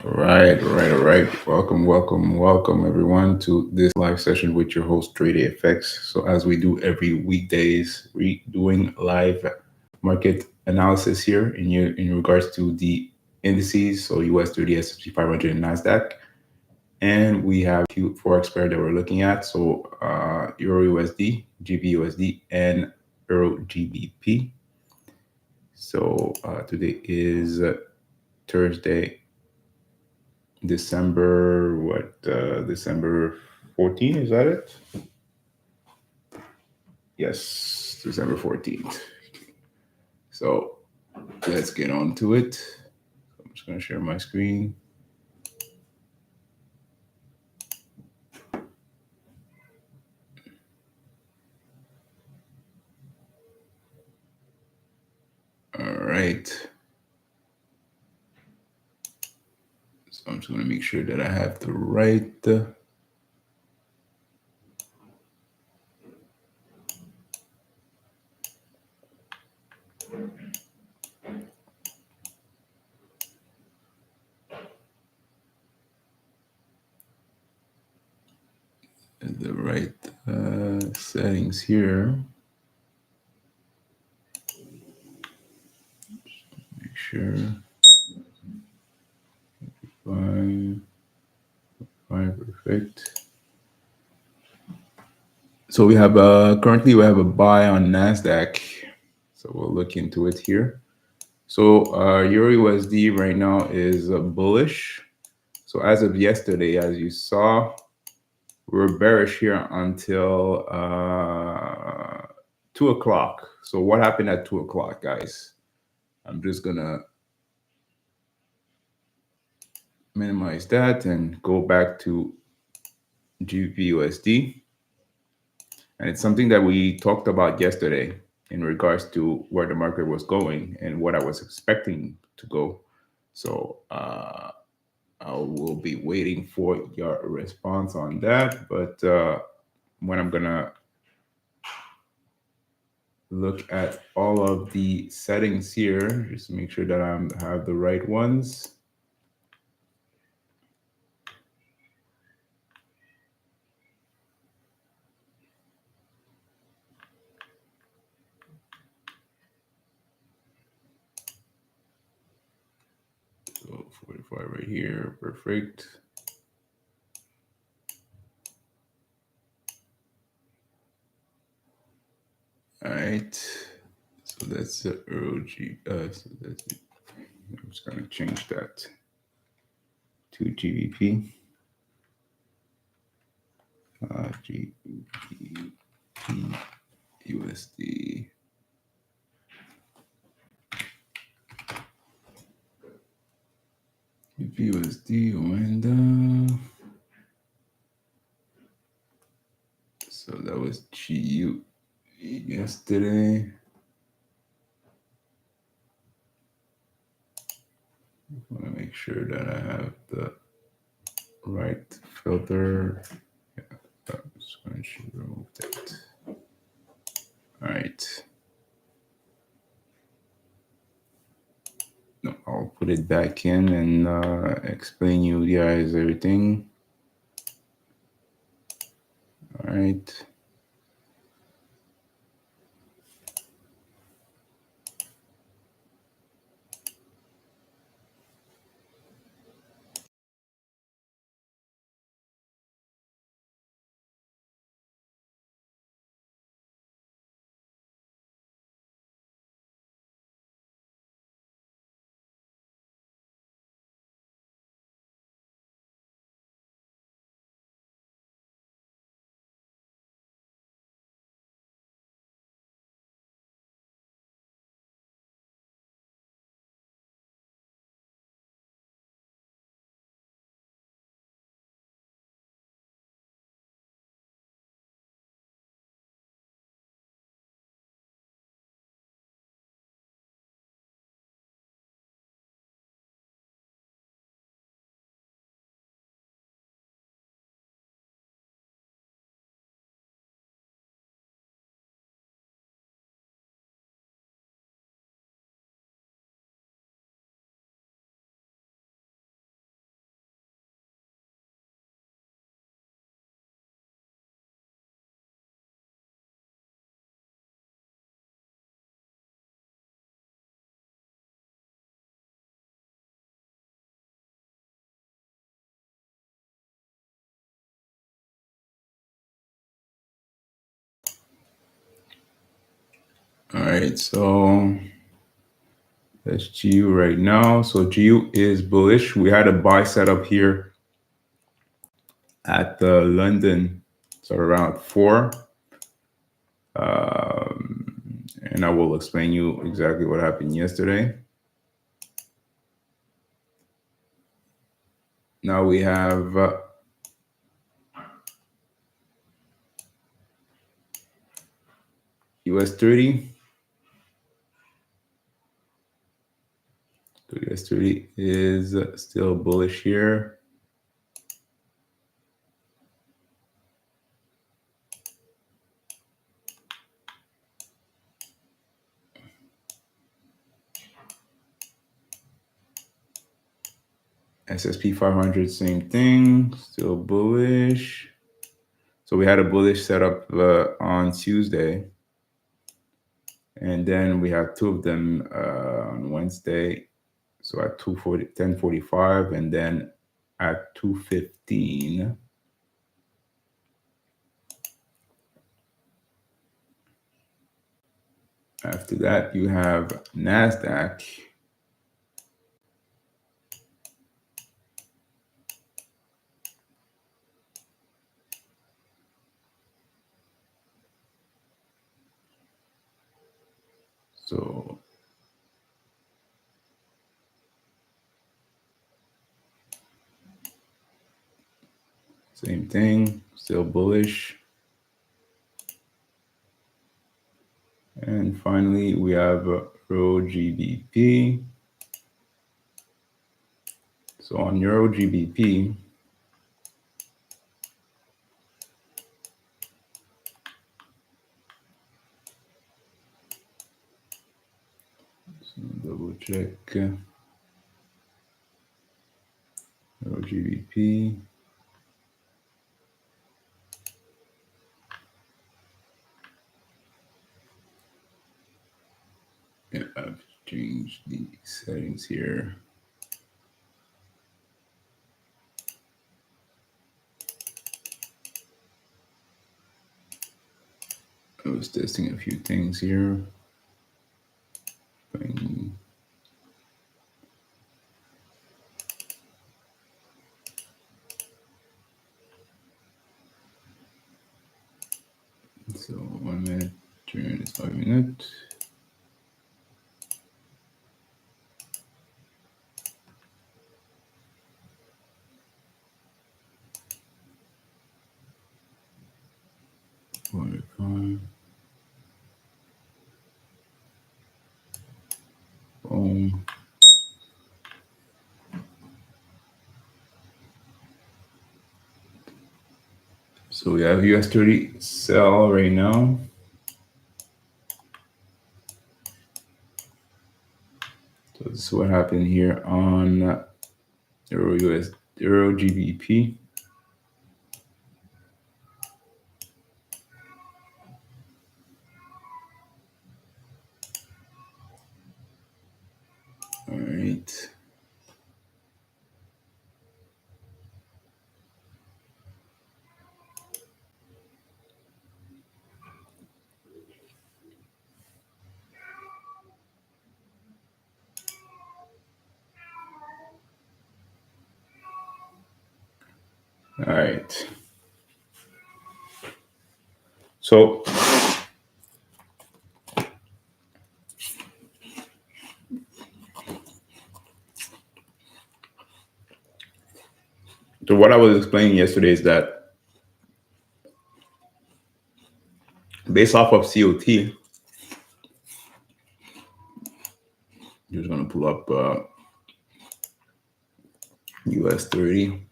All right. Welcome, everyone, to this live session with your host, Dre Day FX. So, as we do every weekdays, we doing live market analysis here in regards to the indices, so US 30, S&P 500, and Nasdaq, and we have two forex pair that we're looking at. So, Euro USD, GB USD, and Euro GBP. So, today is Thursday. December 14, is that it? Yes, December 14th. So let's get on to it. I'm just going to share my screen. All right. So I'm just going to make sure that I have the right. Settings here. Make sure. Fine, perfect. So we have currently we have a buy on Nasdaq. So we'll look into it here. So Euro USD right now is bullish. So as of yesterday, as you saw, we were bearish here until 2 o'clock. So what happened at 2 o'clock, guys? I'm just gonna minimize that and go back to GBUSD. And it's something that we talked about yesterday in regards to where the market was going and what I was expecting to go. So I will be waiting for your response on that. But when I'm gonna look at all of the settings here, just to make sure that I have the right ones. So 45 right here, perfect. All right, so that's the ROG. So that's I'm just gonna change that to GBP. GBP USD. USD and so that was GU yesterday. I want to make sure that I have the right filter. Yeah, I'm just going to remove that. All right. No, I'll put it back in and explain you guys everything. All right. All right, so that's GU right now. So GU is bullish. We had a buy setup here at the London, so around 4. And I will explain you exactly what happened yesterday. Now we have US 30. So US 30 is still bullish here. SSP 500, same thing, still bullish. So we had a bullish setup on Tuesday. And then we have two of them on Wednesday. So at 10:45 and then at 2:15. After that, you have NASDAQ. So same thing, still bullish. And finally, we have Euro GBP. So on Euro GBP, so double check Euro GBP. Yeah, I've changed the settings here. I was testing a few things here. So 1 minute, 3 minutes, 5 minutes. Boom. So we have US 30 sell right now. So this is what happened here on Euro GBP. All right. All right. So what I was explaining yesterday is that based off of COT, just gonna pull up US 30.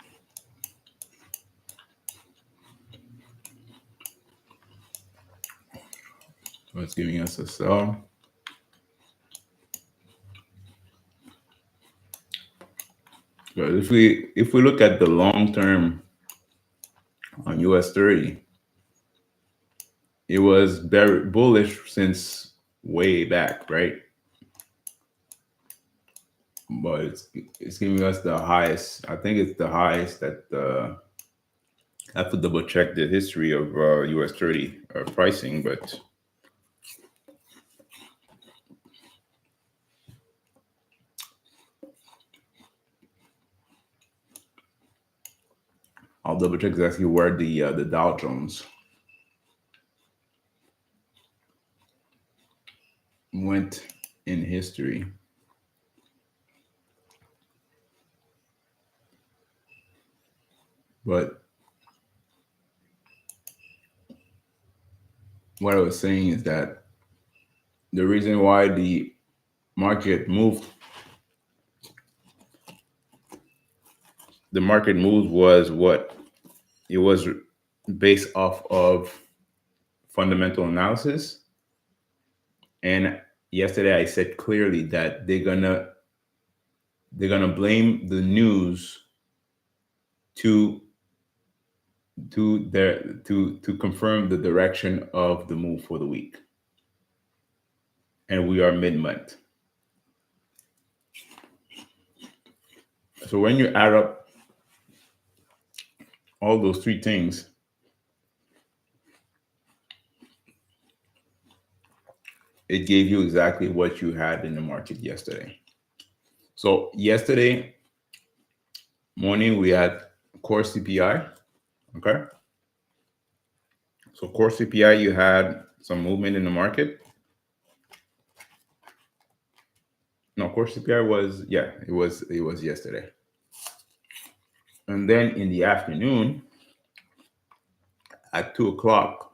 So it's giving us a sell. But if we look at the long term on US 30, it was very bullish since way back, right? But it's giving us the highest. I think it's the highest that I have to double check the history of US 30 pricing, but I'll double check exactly where the Dow Jones went in history. But what I was saying is that the reason why the market moved, the market moved was what? It was based off of fundamental analysis. And yesterday I said clearly that they're gonna blame the news to to confirm the direction of the move for the week. And we are mid-month. So when you add up all those three things, it gave you exactly what you had in the market yesterday. So yesterday morning we had core CPI. Okay. So core CPI, you had some movement in the market. No, core CPI was, yeah, it was yesterday. And then in the afternoon at 2 o'clock,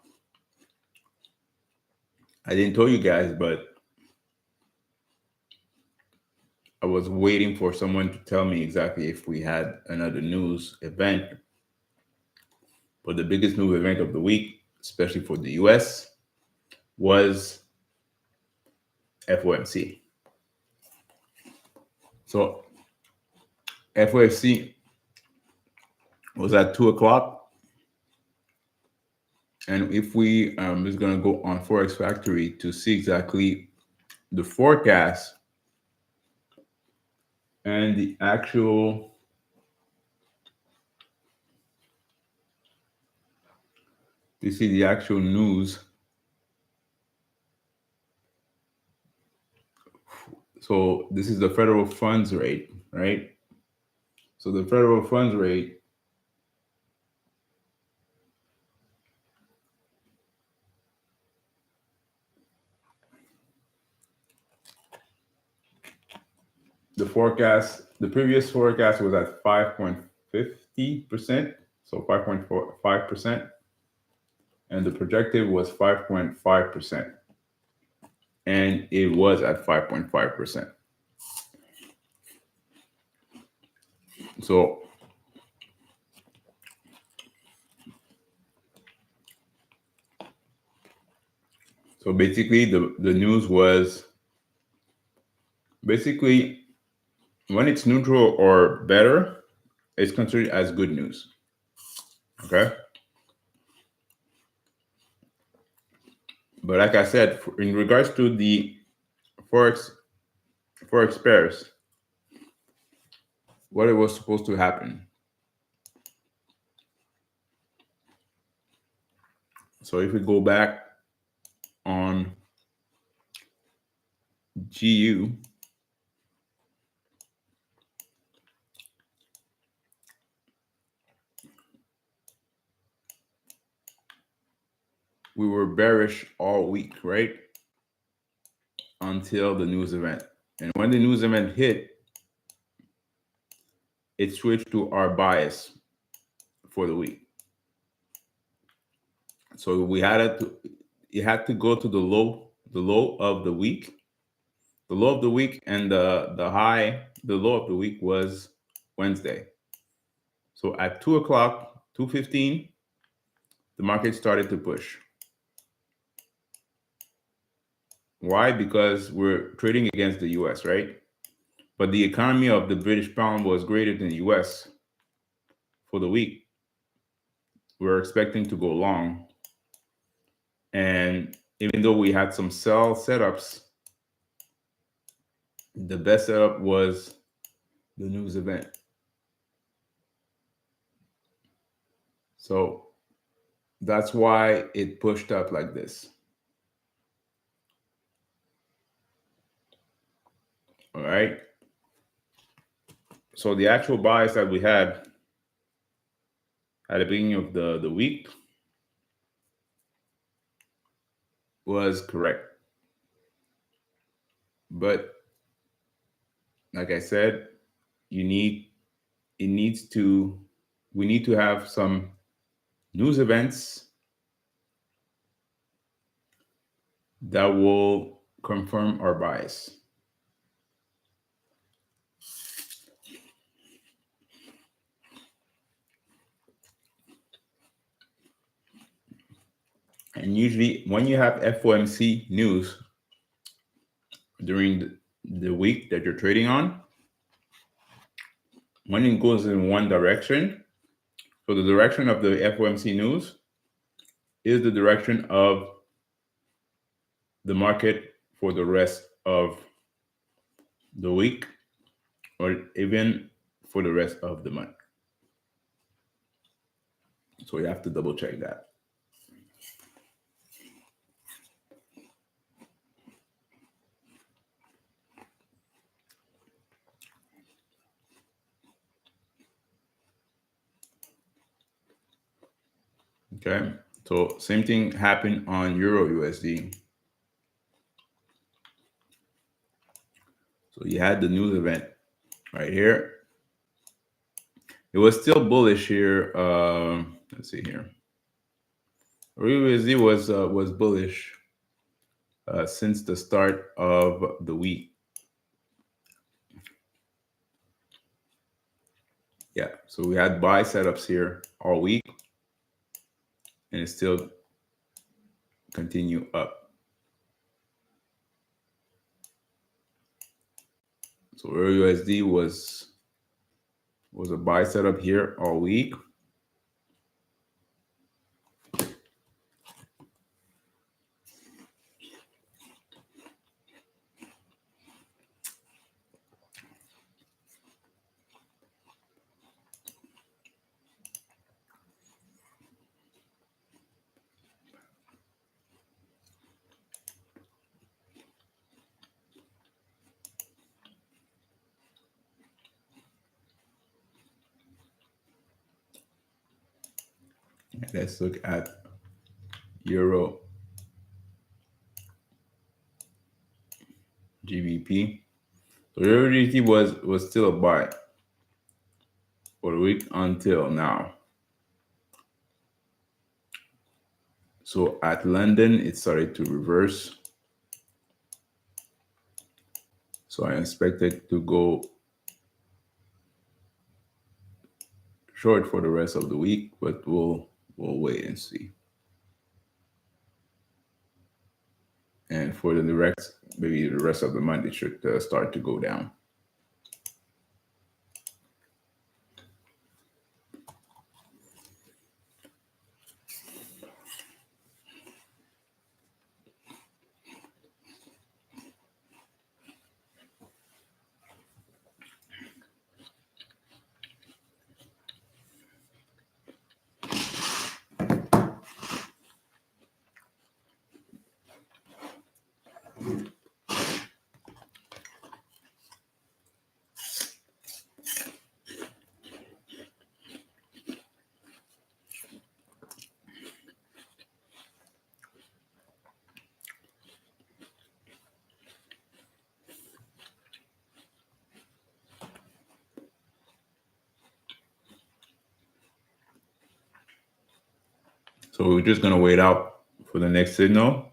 I didn't tell you guys, but I was waiting for someone to tell me exactly if we had another news event. But the biggest news event of the week, especially for the US, was FOMC. So FOMC was at 2 o'clock. And if we is going to go on Forex Factory to see exactly the forecast and the actual news. So this is the federal funds rate, right? So the federal funds rate, the previous forecast was at 5.50%, so 5.45%, and the projected was 5.5%, and it was at 5.5%. So basically the news was basically when it's neutral or better, it's considered as good news. Okay. But like I said, in regards to the Forex pairs, what it was supposed to happen. So if we go back on GU, we were bearish all week, right? Until the news event. And when the news event hit, it switched to our bias for the week. So it had to go to the low of the week. The low of the week and the low of the week was Wednesday. So at 2 o'clock, 2:15, the market started to push. Why? Because we're trading against the US, right? But the economy of the British pound was greater than the US for the week. We're expecting to go long. And even though we had some sell setups, the best setup was the news event. So that's why it pushed up like this. All right. So the actual bias that we had at the beginning of the week was correct. But like I said, you need it needs to we need to have some news events that will confirm our bias. And usually when you have FOMC news during the week that you're trading on, when it goes in one direction, so the direction of the FOMC news is the direction of the market for the rest of the week or even for the rest of the month. So you have to double check that. Okay, so same thing happened on Euro USD. So you had the news event right here. It was still bullish here. Let's see here. Euro USD was bullish since the start of the week. Yeah, so we had buy setups here all week, and it still continue up. So Euro USD was a buy setup here all week. Let's look at Euro GBP. So Euro GBP was still a buy for the week until now. So at London, it started to reverse. So I expect it to go short for the rest of the week, but we'll wait and see. And for the rest, maybe the rest of the month, it should start to go down. So we're just gonna wait out for the next signal.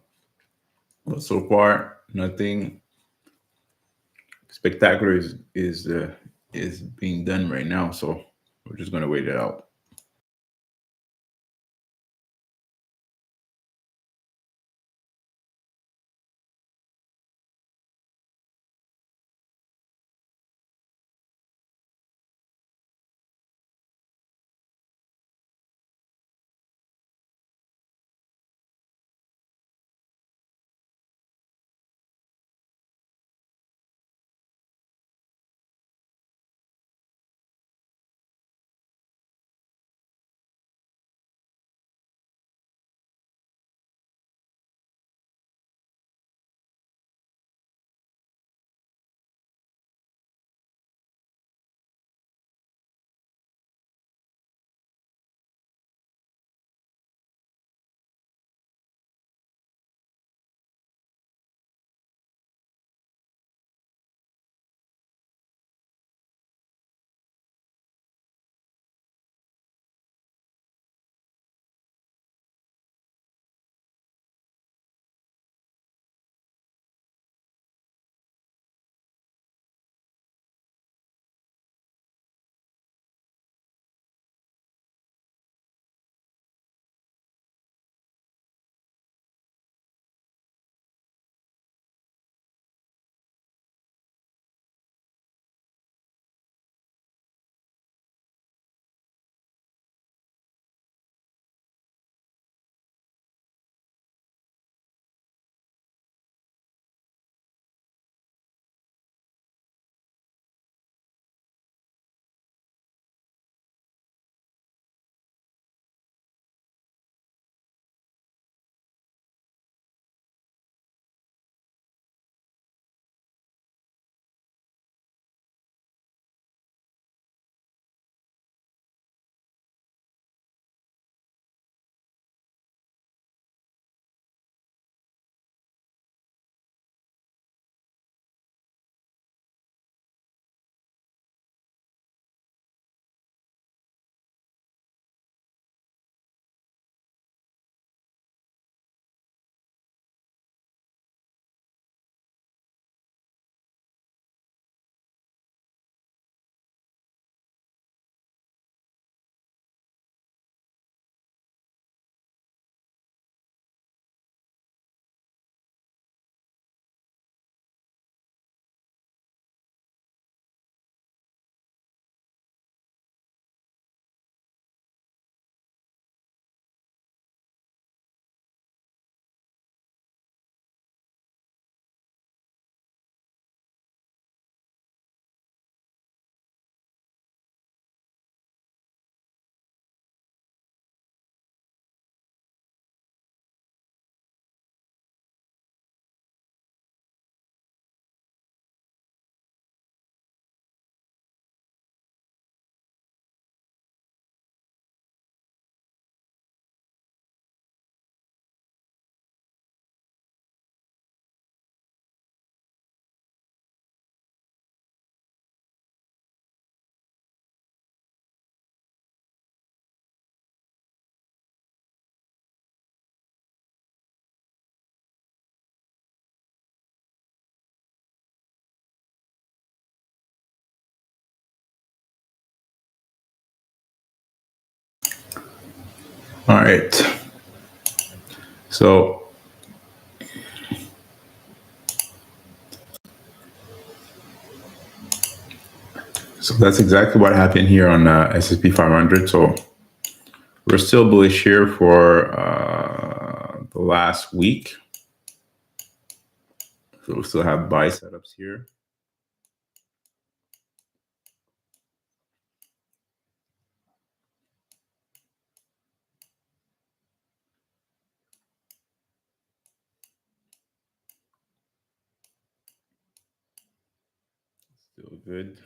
But so far, nothing spectacular is being done right now. So we're just gonna wait it out. All right. So that's exactly what happened here on S&P 500. So we're still bullish here for the last week. So we still have buy setups here. Still good.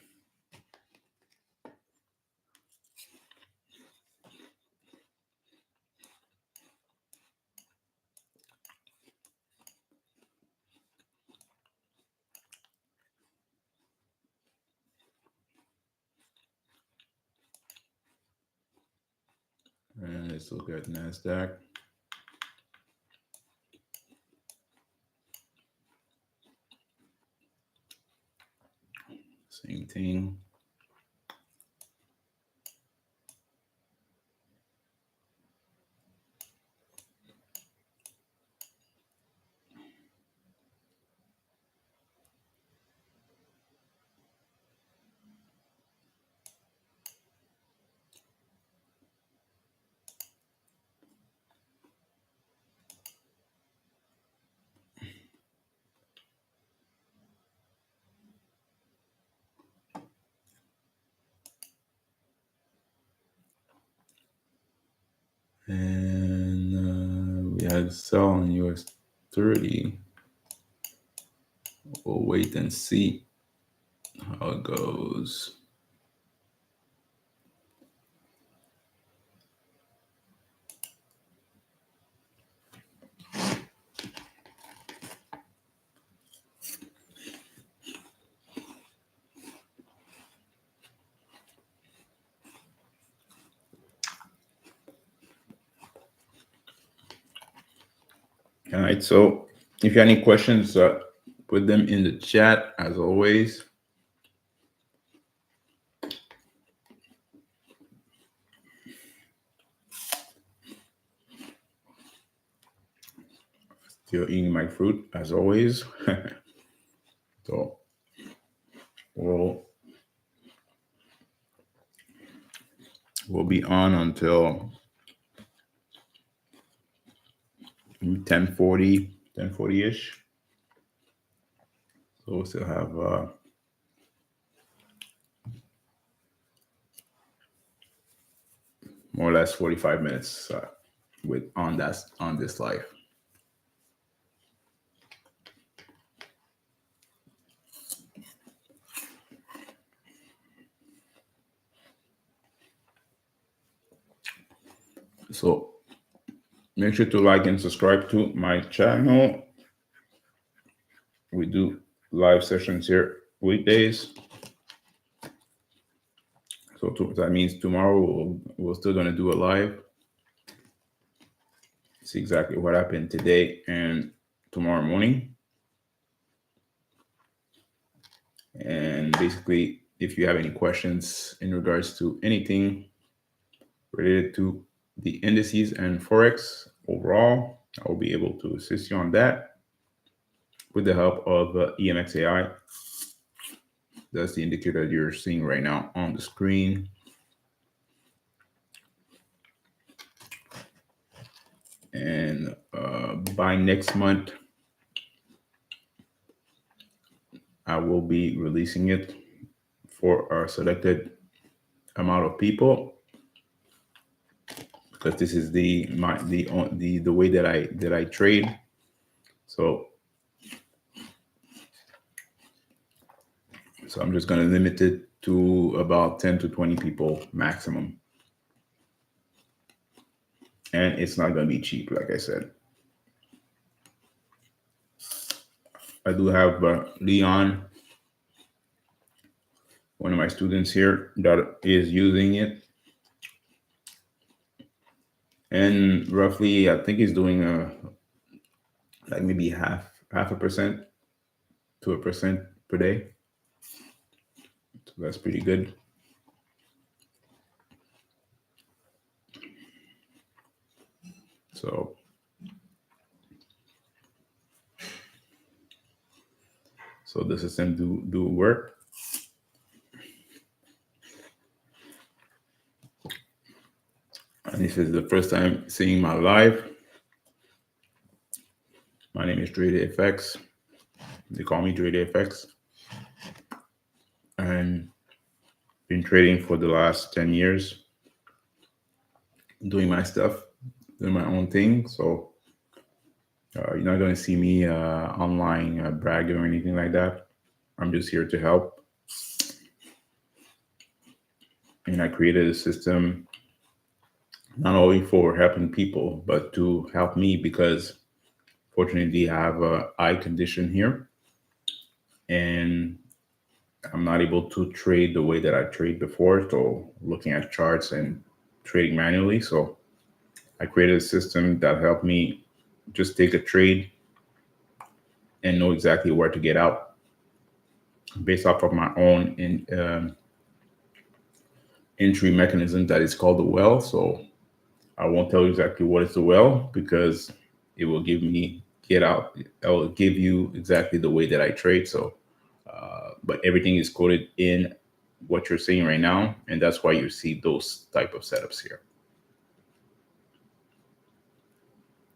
And let's look at NASDAQ. Same thing. And we had sell on US 30. We'll wait and see how it goes. All right. So if you have any questions, put them in the chat as always. Still eating my fruit as always. So we'll be on until 10:40-ish. So we'll still have more or less 45 minutes on this live. So make sure to like and subscribe to my channel. We do live sessions here weekdays. So that means tomorrow we're still going to do a live. See exactly what happened today and tomorrow morning. And basically, if you have any questions in regards to anything related to the indices and Forex overall, I will be able to assist you on that with the help of EMX AI. That's the indicator that you're seeing right now on the screen. And by next month, I will be releasing it for our selected amount of people, because this is the way that I trade. So I'm just going to limit it to about 10 to 20 people maximum. And it's not going to be cheap, like I said. I do have Leon, one of my students here, that is using it. And roughly, I think he's doing like maybe half a percent to 1% per day. So that's pretty good. So the system do work. And if it's the first time seeing my live, my name is Dre Day FX. They call me Dre Day FX. And been trading for the last 10 years, doing my stuff, doing my own thing. So you're not going to see me online bragging or anything like that. I'm just here to help. And I created a system not only for helping people, but to help me because fortunately I have a eye condition here. And I'm not able to trade the way that I trade before. So looking at charts and trading manually. So I created a system that helped me just take a trade and know exactly where to get out based off of my own entry mechanism that is called the well. So I won't tell you exactly what is the well because it will give me get out. I will give you exactly the way that I trade. So, but everything is coded in what you're seeing right now, and that's why you see those type of setups here.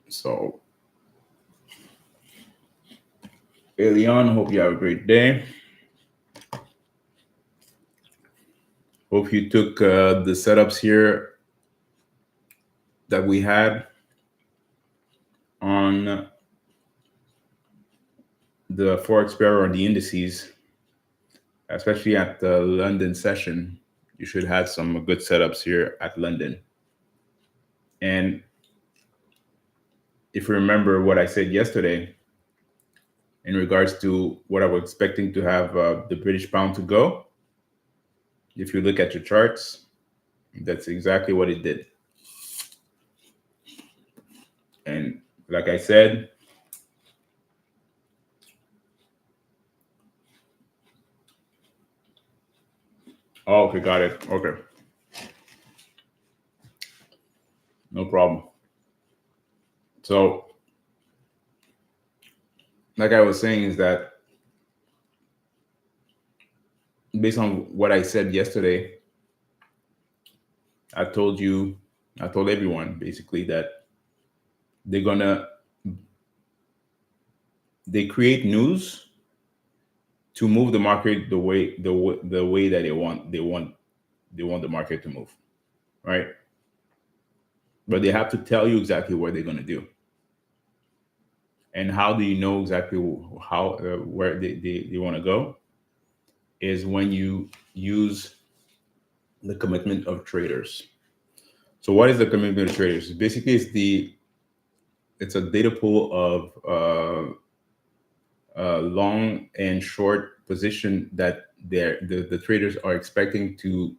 So, hey Leon, hope you have a great day. Hope you took the setups here that we had on the Forex pair or the indices, especially at the London session. You should have some good setups here at London. And if you remember what I said yesterday in regards to what I was expecting to have the British pound to go, if you look at your charts, that's exactly what it did. And like I said, oh, okay, got it. Okay, no problem. So, like I was saying, is that based on what I said yesterday, I told you, I told everyone basically that they're gonna they create news to move the market the way that they want the market to move, right? But they have to tell you exactly what they're gonna do. And how do you know exactly how where they want to go? Is when you use the commitment of traders. So what is the commitment of traders? Basically, it's a data pool of long and short position that the traders are expecting to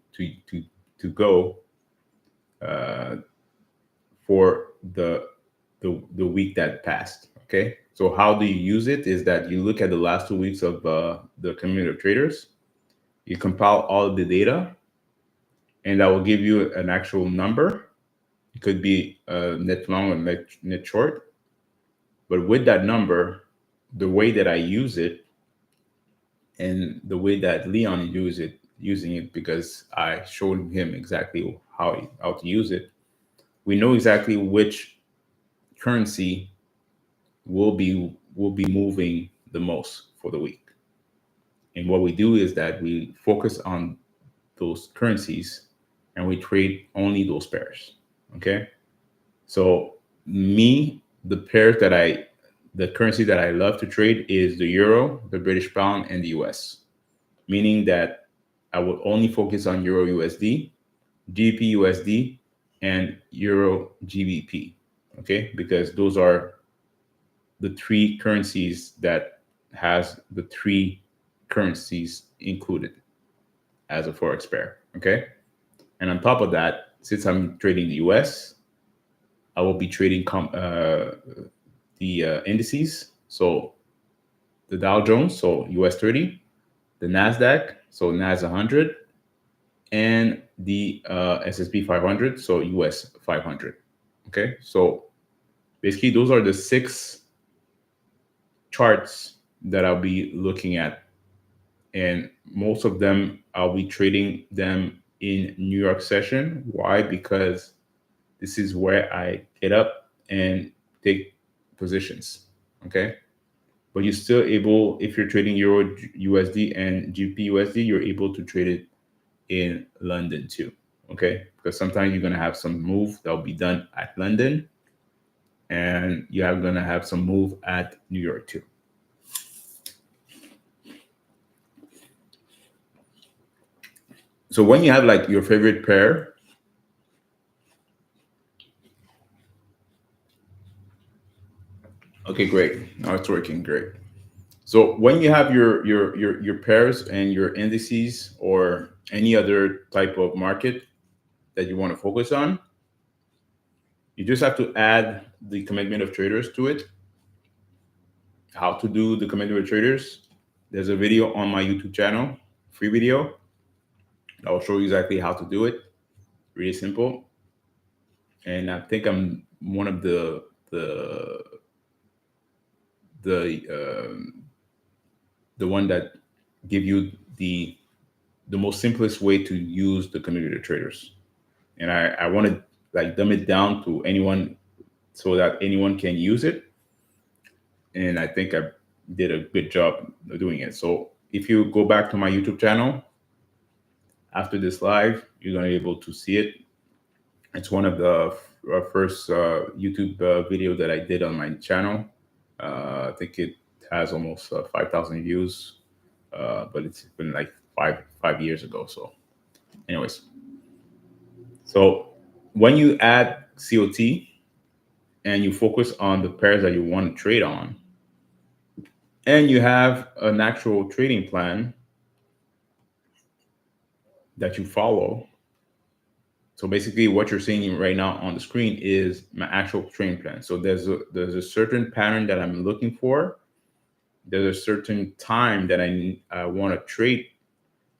go uh, for the week that passed. Okay, so how do you use it? Is that you look at the last 2 weeks of the community of traders, you compile all of the data, and that will give you an actual number. It could be net long or net short, but with that number, the way that I use it and the way that Leon using it because I showed him exactly how to use it. We know exactly which currency will be moving the most for the week. And what we do is that we focus on those currencies and we trade only those pairs. Okay. So the pairs the currency that I love to trade is the euro, the British pound, and the US. Meaning that I will only focus on euro USD, GBP USD, and euro GBP. Okay, because those are the three currencies that has the three currencies included as a forex pair. Okay, and on top of that, since I'm trading the US, I will be trading the indices. So the Dow Jones, so US 30, the Nasdaq, so Nas 100, and the S&P 500, so US 500. Okay, so Basically, those are the 6 charts that I'll be looking at. And most of them, I'll be trading them in New York session. Why? Because this is where I get up and take positions. Okay. But you're still able, if you're trading Euro USD and GP USD, you're able to trade it in London too. Okay. Because sometimes you're going to have some move that'll be done at London, and you're going to have some move at New York too. So when you have like your favorite pair, okay, great. Now it's working great. So when you have your pairs and your indices or any other type of market that you want to focus on, you just have to add the commitment of traders to it. How to do the commitment of traders? There's a video on my YouTube channel, free video. I will show you exactly how to do it. Really simple. And I think I'm one of the the one that give you the most simplest way to use the community traders. And I want to like dumb it down to anyone so that anyone can use it. And I think I did a good job of doing it. So if you go back to my YouTube channel after this live, you're going to be able to see it. It's one of the first YouTube video that I did on my channel. I think it has almost 5,000 views, but it's been like five years ago. So, anyways, so when you add COT and you focus on the pairs that you want to trade on, and you have an actual trading plan that you follow. So basically what you're seeing right now on the screen is my actual trading plan. So there's a certain pattern that I'm looking for. There's a certain time that I want to trade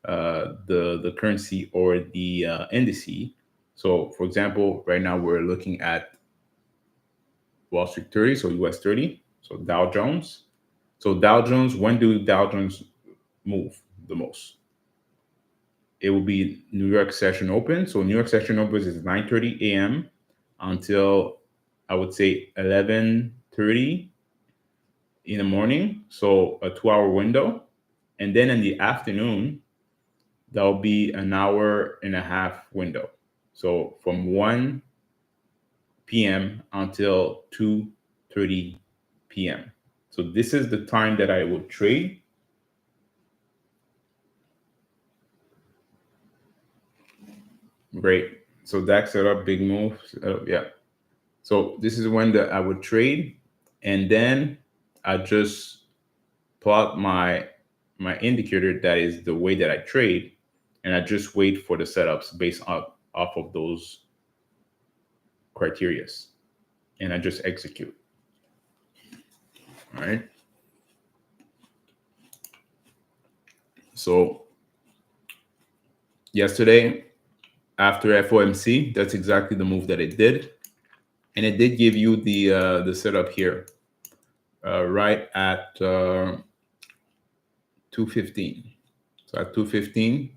the currency or the indice. So for example, right now we're looking at Wall Street 30, so US 30, so Dow Jones. So Dow Jones, when do Dow Jones move the most? It will be New York session open. So New York session opens is 9:30 a.m. until I would say 11:30 in the morning. So a 2-hour window. And then in the afternoon, there'll be an hour and a half window. So from 1 p.m. until 2:30 p.m. So this is the time that I will trade. Great. So DAX setup, big move. Yeah. So this is when I would trade, and then I just plot my indicator, that is the way that I trade, and I just wait for the setups based off of those criterias, and I just execute. All right. So yesterday after FOMC, that's exactly the move that it did, and it did give you the setup here, right at 2:15. So at 2:15,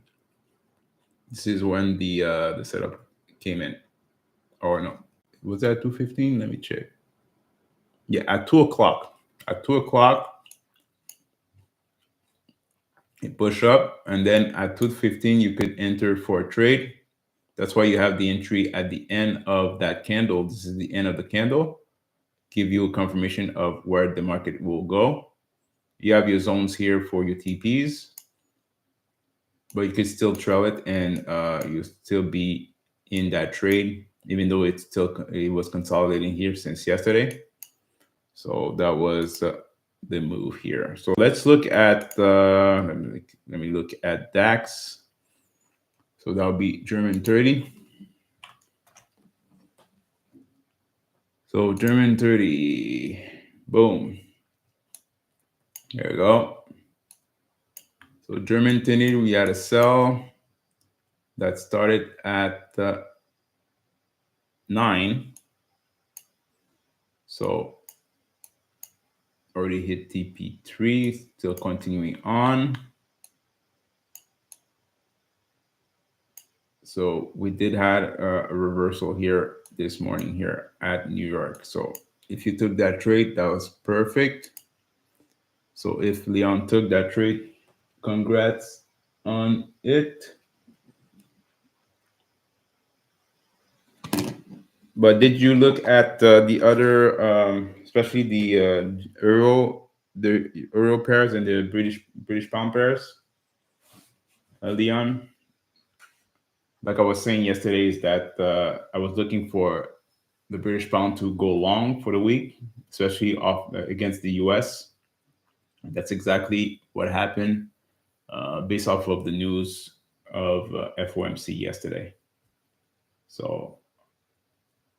this is when the setup came in. Or no, was that 2:15? Let me check. Yeah, at 2 o'clock. At 2 o'clock, it push up, and then at 2:15, you could enter for a trade. That's why you have the entry at the end of that candle. This is the end of the candle. Give you a confirmation of where the market will go. You have your zones here for your TPs, but you could still trail it, and you'll still be in that trade, even though it was consolidating here since yesterday. So that was the move here. So let's look at let me look at DAX. So that'll be German 30. So German 30, boom. There we go. So German 30, we had a sell that started at 9. So already hit TP3, still continuing on. So we did had a reversal here this morning here at New York. So if you took that trade, that was perfect. So if Leon took that trade, congrats on it. But did you look at the other, especially the euro pairs and the British pound pairs, Leon? Like I was saying yesterday, is that I was looking for the British pound to go long for the week, especially off against the US. That's exactly what happened based off of the news of FOMC yesterday. So,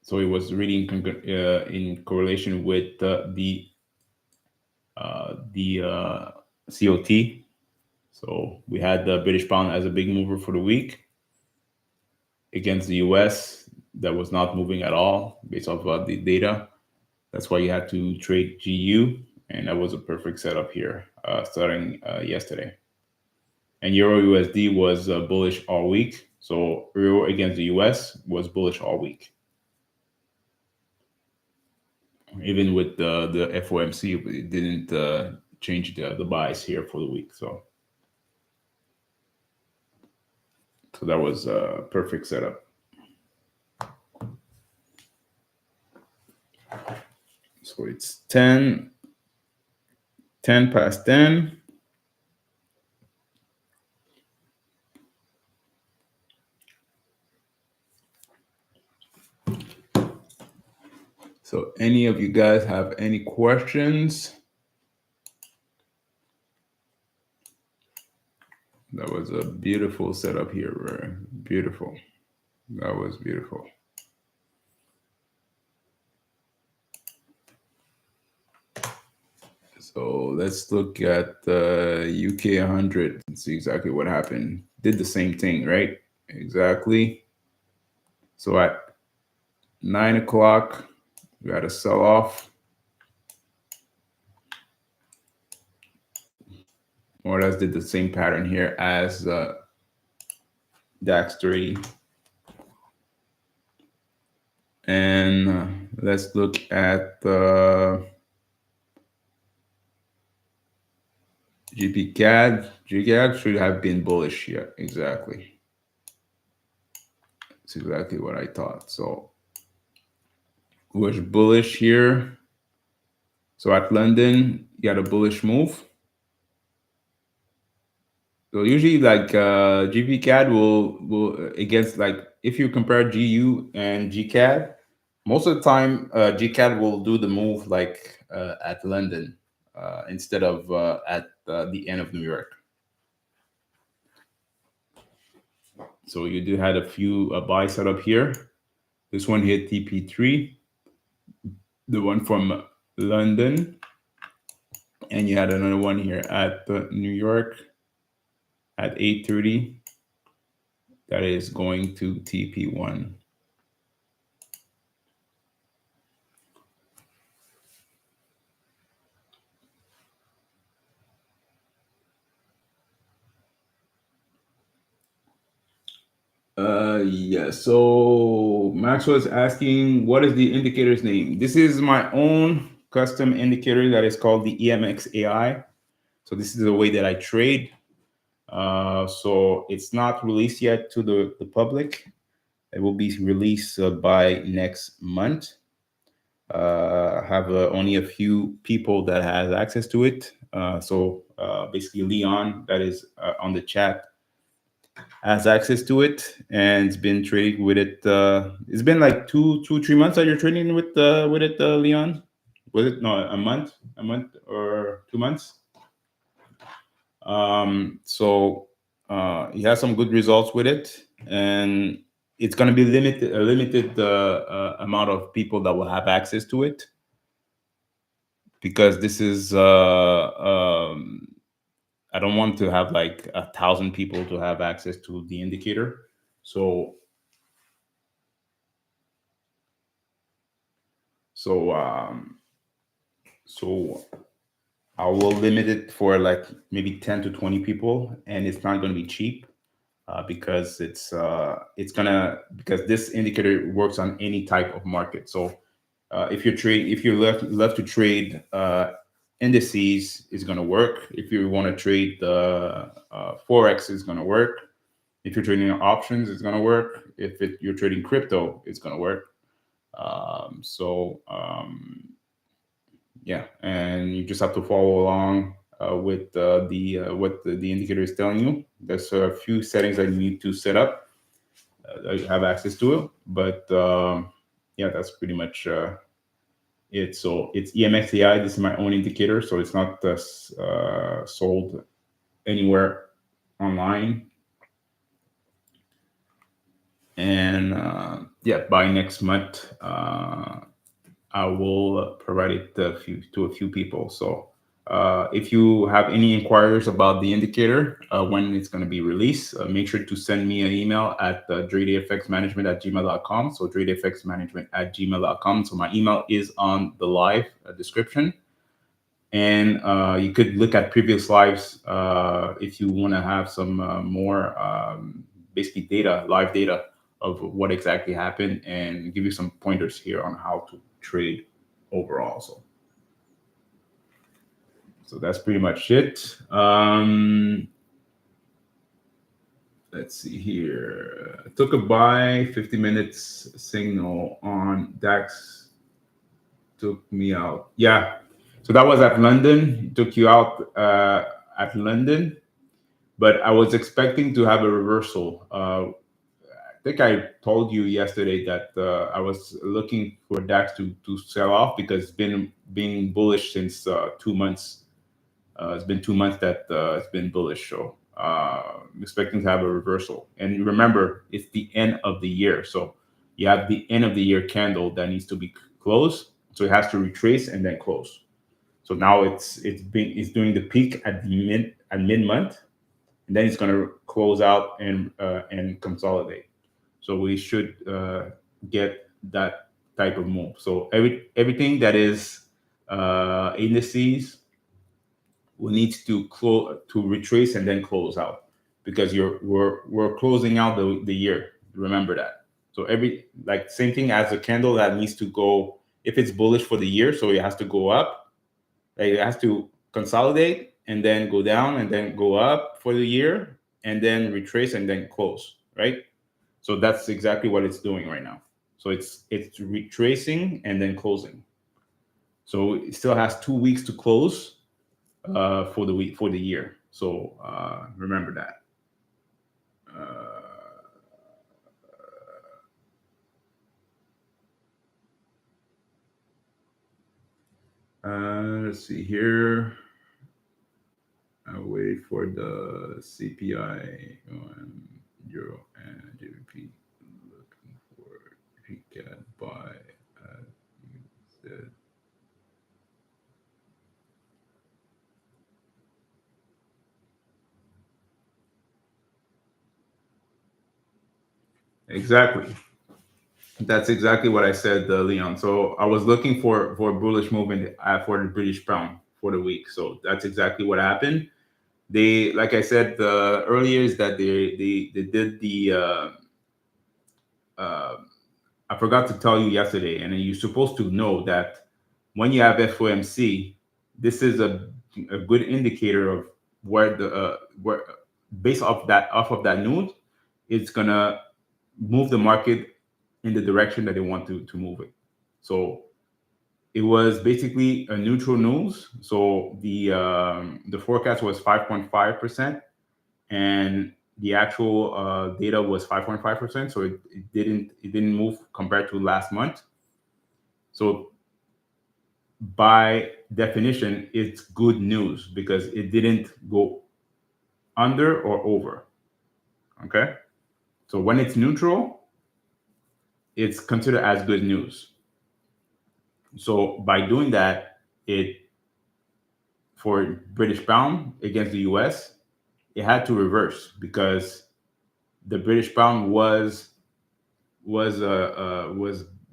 so it was really in correlation with the COT. So we had the British pound as a big mover for the week against the US that was not moving at all based off of the data. That's why you had to trade GU, and that was a perfect setup here starting yesterday. And Euro USD was bullish all week. So Euro against the US was bullish all week. Even with the FOMC, it didn't change the buys here for the week. So that was a perfect setup. So it's 10 past 10. So any of you guys have any questions? That was a beautiful setup here, Ray. Beautiful. That was beautiful. So let's look at the UK 100 and see exactly what happened. Did the same thing, right? Exactly. So at 9 o'clock, we had a sell off. More or less did the same pattern here as DAX 30. And let's look at the GPCAD. GCAD should have been bullish. Yeah, exactly. That's exactly what I thought. So was bullish here. So at London, you had a bullish move. So usually like GPCAD will against, like, if you compare GU and GCAD, most of the time GCAD will do the move like at London instead of at the end of New York. So you do had a few buy set up here. This one hit TP3, the one from London, and you had another one here at New York at 8:30. That is going to TP1. Yeah. So Maxwell is asking, what is the indicator's name? This is my own custom indicator that is called the EMX AI. So this is the way that I trade. So it's not released yet to the public. It will be released by next month. I have only a few people that has access to it. So basically Leon, that is on the chat, has access to it, and it's been trading with it. It's been like 3 months that you're trading with it, Leon. Was it no a month or 2 months? So he has some good results with it, and it's going to be a limited amount of people that will have access to it, because this is I don't want to have like 1,000 people to have access to the indicator. So so I will limit it for like maybe 10 to 20 people, and it's not going to be cheap because it's gonna because this indicator works on any type of market. So if you love to trade indices, is going to work. If you want to trade the forex, is going to work. If you're trading options, it's going to work. If you're trading crypto, it's going to work. Yeah, and you just have to follow along with the what the indicator is telling you. There's a few settings that you need to set up that you have access to it, but yeah, that's pretty much it. So it's EMX AI. This is my own indicator, so it's not sold anywhere online. And yeah, by next month, I will provide it to a few people. So if you have any inquiries about the indicator, when it's going to be released, make sure to send me an email at dredfxmanagement@gmail.com. So dredfxmanagement@gmail.com. So my email is on the live description. And you could look at previous lives if you want to have some more basically live data of what exactly happened, and give you some pointers here on how to trade overall. So that's pretty much it. Let's see here. I took a buy 50 minutes signal on DAX, took me out. Yeah. So that was at London, took you out at London, but I was expecting to have a reversal. I think I told you yesterday that I was looking for DAX to sell off because it's been being bullish since 2 months. It's been 2 months that it's been bullish. So I'm expecting to have a reversal. And remember, it's the end of the year. So you have the end of the year candle that needs to be closed. So it has to retrace and then close. So now it's doing the peak at mid month, and then it's going to close out and consolidate. So we should get that type of move. So everything that is indices will need to retrace and then close out, because we're closing out the year. Remember that. So every like same thing as a candle that needs to go, if it's bullish for the year, so it has to go up, like it has to consolidate and then go down and then go up for the year and then retrace and then close, right? So that's exactly what it's doing right now. So it's retracing and then closing. So it still has 2 weeks to close for the week for the year. So remember that. Let's see here. I wait for the CPI on Euro and GBP. Looking for if you can buy. You said. Exactly. That's exactly what I said, Leon. So I was looking for a bullish movement for the British pound for the week. So that's exactly what happened. They, like I said earlier, is that they did the. Uh, I forgot to tell you yesterday, and you're supposed to know that when you have FOMC, this is a good indicator of where where based off of that news, it's gonna move the market in the direction that they want to move it. So it was basically a neutral news. So the forecast was 5.5%, and the actual data was 5.5%. So it didn't move compared to last month. So by definition, it's good news because it didn't go under or over. Okay. So when it's neutral, it's considered as good news. So by doing that, it for British pound against the US, it had to reverse because the British pound was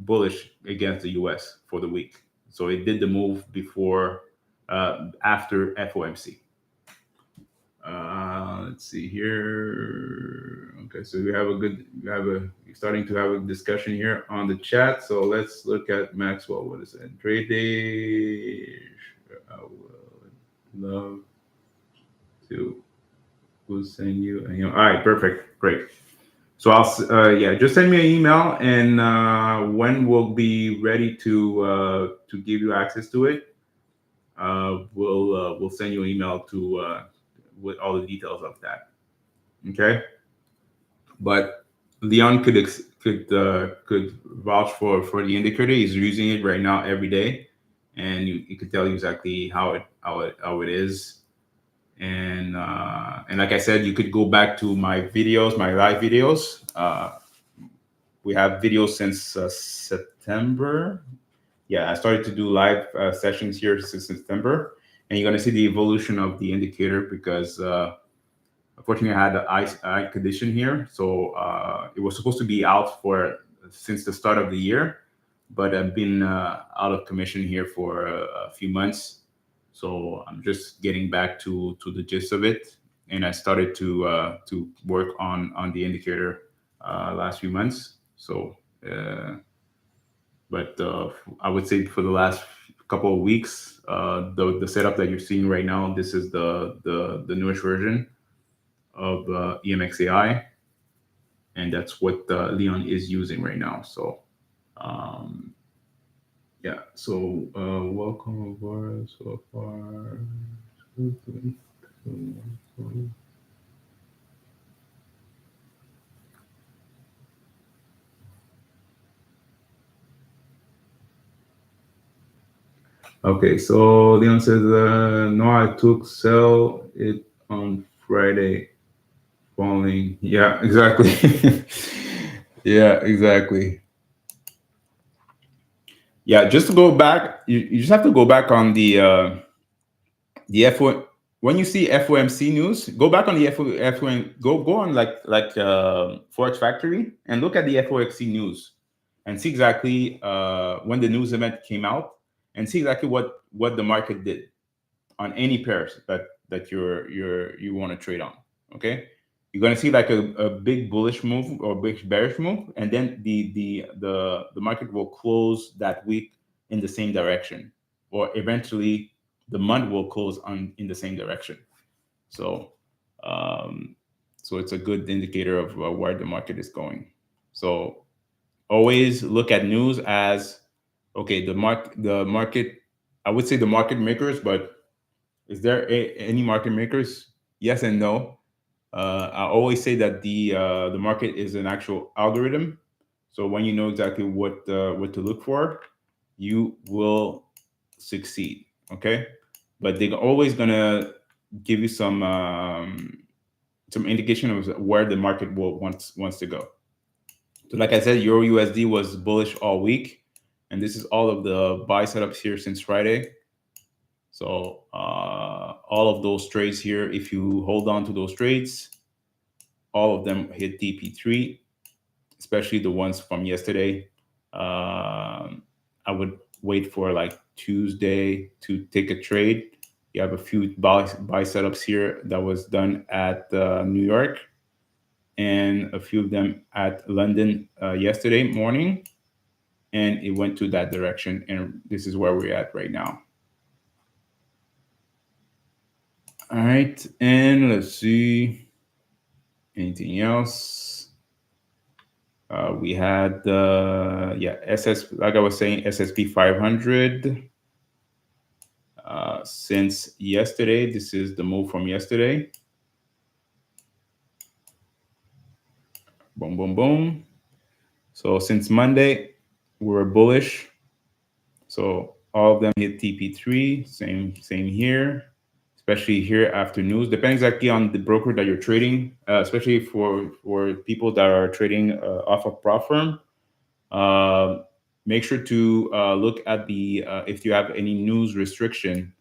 bullish against the US for the week. So it did the move before, after FOMC. Let's see here. Okay, so we're starting to have a discussion here on the chat. So let's look at Maxwell. What is it? Dre Day. I would love to. We'll send you an email. All right, perfect, great. So yeah, just send me an email, and when we'll be ready to give you access to it, we'll send you an email to with all the details of that. Okay, but Leon could vouch for the indicator. He's using it right now every day, and you could tell you exactly how it is. And like I said, you could go back to my videos, my live videos. We have videos since September. Yeah, I started to do live sessions here since September, and you're gonna see the evolution of the indicator because unfortunately I had an eye condition here, so it was supposed to be out for since the start of the year, but I've been out of commission here for a few months, so I'm just getting back to the gist of it, and I started to work on the indicator last few months. So, but I would say for the last couple of weeks, the setup that you're seeing right now, this is the newest version of EMX AI, and that's what Leon is using right now. So, um, yeah. So, welcome aboard so far. Okay, so Leon says, no, I took sell it on Friday, falling. Yeah, exactly. Yeah, exactly. Yeah, just to go back, you just have to go back on the FO. When you see FOMC news, go back on the FOM. Go on like Forex Factory and look at the FOMC news and see exactly when the news event came out and see exactly what the market did on any pairs that you want to trade on. Okay, you're gonna see like a big bullish move or big bearish move, and then the market will close that week in the same direction, or eventually the month will close on in the same direction. So, um, so it's a good indicator of where the market is going. So always look at news as okay. The market. I would say the market makers, but is there any market makers? Yes and no. I always say that the market is an actual algorithm. So when you know exactly what to look for, you will succeed. Okay, but they're always gonna give you some indication of where the market will wants to go. So like I said, Euro USD was bullish all week, and this is all of the buy setups here since Friday. So all of those trades here, if you hold on to those trades, all of them hit DP3, especially the ones from yesterday. I would wait for like Tuesday to take a trade. You have a few buy setups here that was done at New York and a few of them at London yesterday morning, and it went to that direction. And this is where we're at right now. All right, and let's see anything else. We had like I was saying, SSP 500 since yesterday. This is the move from yesterday. Boom, boom, boom. So since Monday, we were bullish. So all of them hit TP3. Same here. Especially here after news. Depends exactly on the broker that you're trading, especially for people that are trading off of prop firm. Uh, Make sure to look at the if you have any news restriction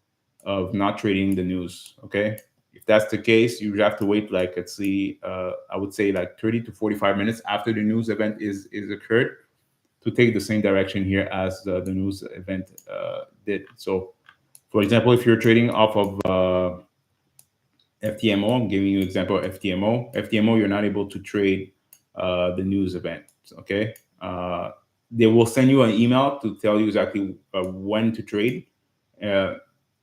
of not trading the news. Okay, if that's the case, you have to wait like let's see, I would say like 30 to 45 minutes after the news event is occurred to take the same direction here as the news event did. So, for example, if you're trading off of FTMO, I'm giving you an example of FTMO. FTMO, you're not able to trade the news event. Okay, they will send you an email to tell you exactly when to trade,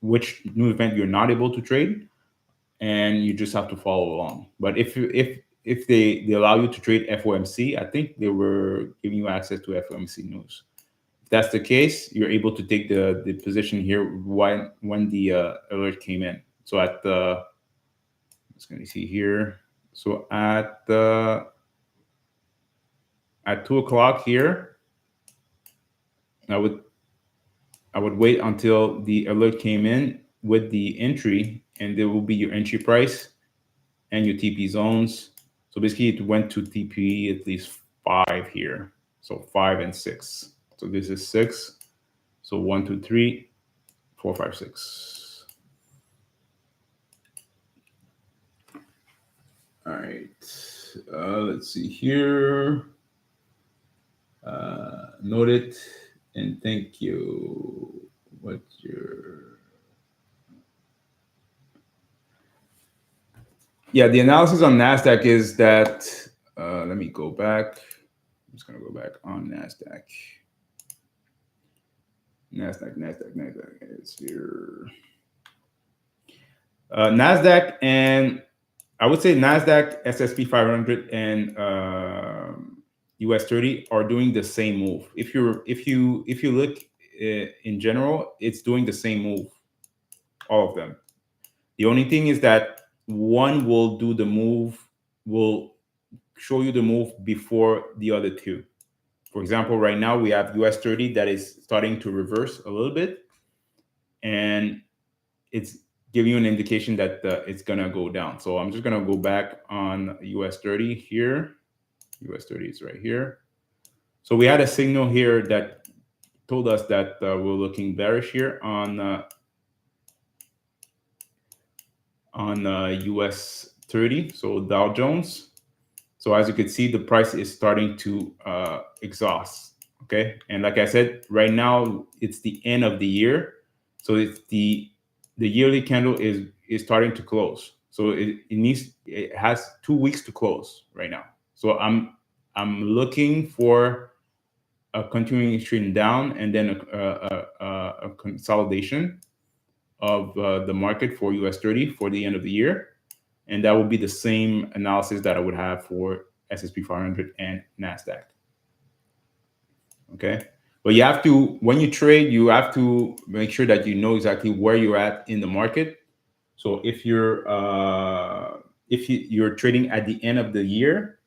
which new event you're not able to trade, and you just have to follow along. But if they allow you to trade FOMC, I think they were giving you access to FOMC news. If that's the case, you're able to take the position here when the alert came in. So at the, let's going to see here. So at 2 o'clock here, I would wait until the alert came in with the entry, and there will be your entry price and your TP zones. So basically it went to TP at least 5 here. So 5 and 6. So this is 6. So 1, 2, 3, 4, 5, 6. All right. Let's see here. Note it and thank you. What's your... Yeah, the analysis on NASDAQ is that, let me go back. I'm just going to go back on NASDAQ. NASDAQ is here. NASDAQ and I would say NASDAQ, S&P 500, and US 30 are doing the same move. If you look in general, it's doing the same move, all of them. The only thing is that one will do the move, will show you the move before the other two. For example, right now we have US 30 that is starting to reverse a little bit, and it's giving you an indication that it's gonna go down. So I'm just gonna go back on US 30 here. US 30 is right here. So we had a signal here that told us that we're looking bearish here on US 30, so Dow Jones. So as you can see, the price is starting to exhaust. Okay, and like I said, right now it's the end of the year, so it's the yearly candle is starting to close. So it has 2 weeks to close right now. So I'm looking for a continuing trend down and then a consolidation of the market for US 30 for the end of the year. And that would be the same analysis that I would have for S&P 500 and NASDAQ. Okay. But you have to, when you trade, you have to make sure that you know exactly where you're at in the market. So if you're trading at the end of the year,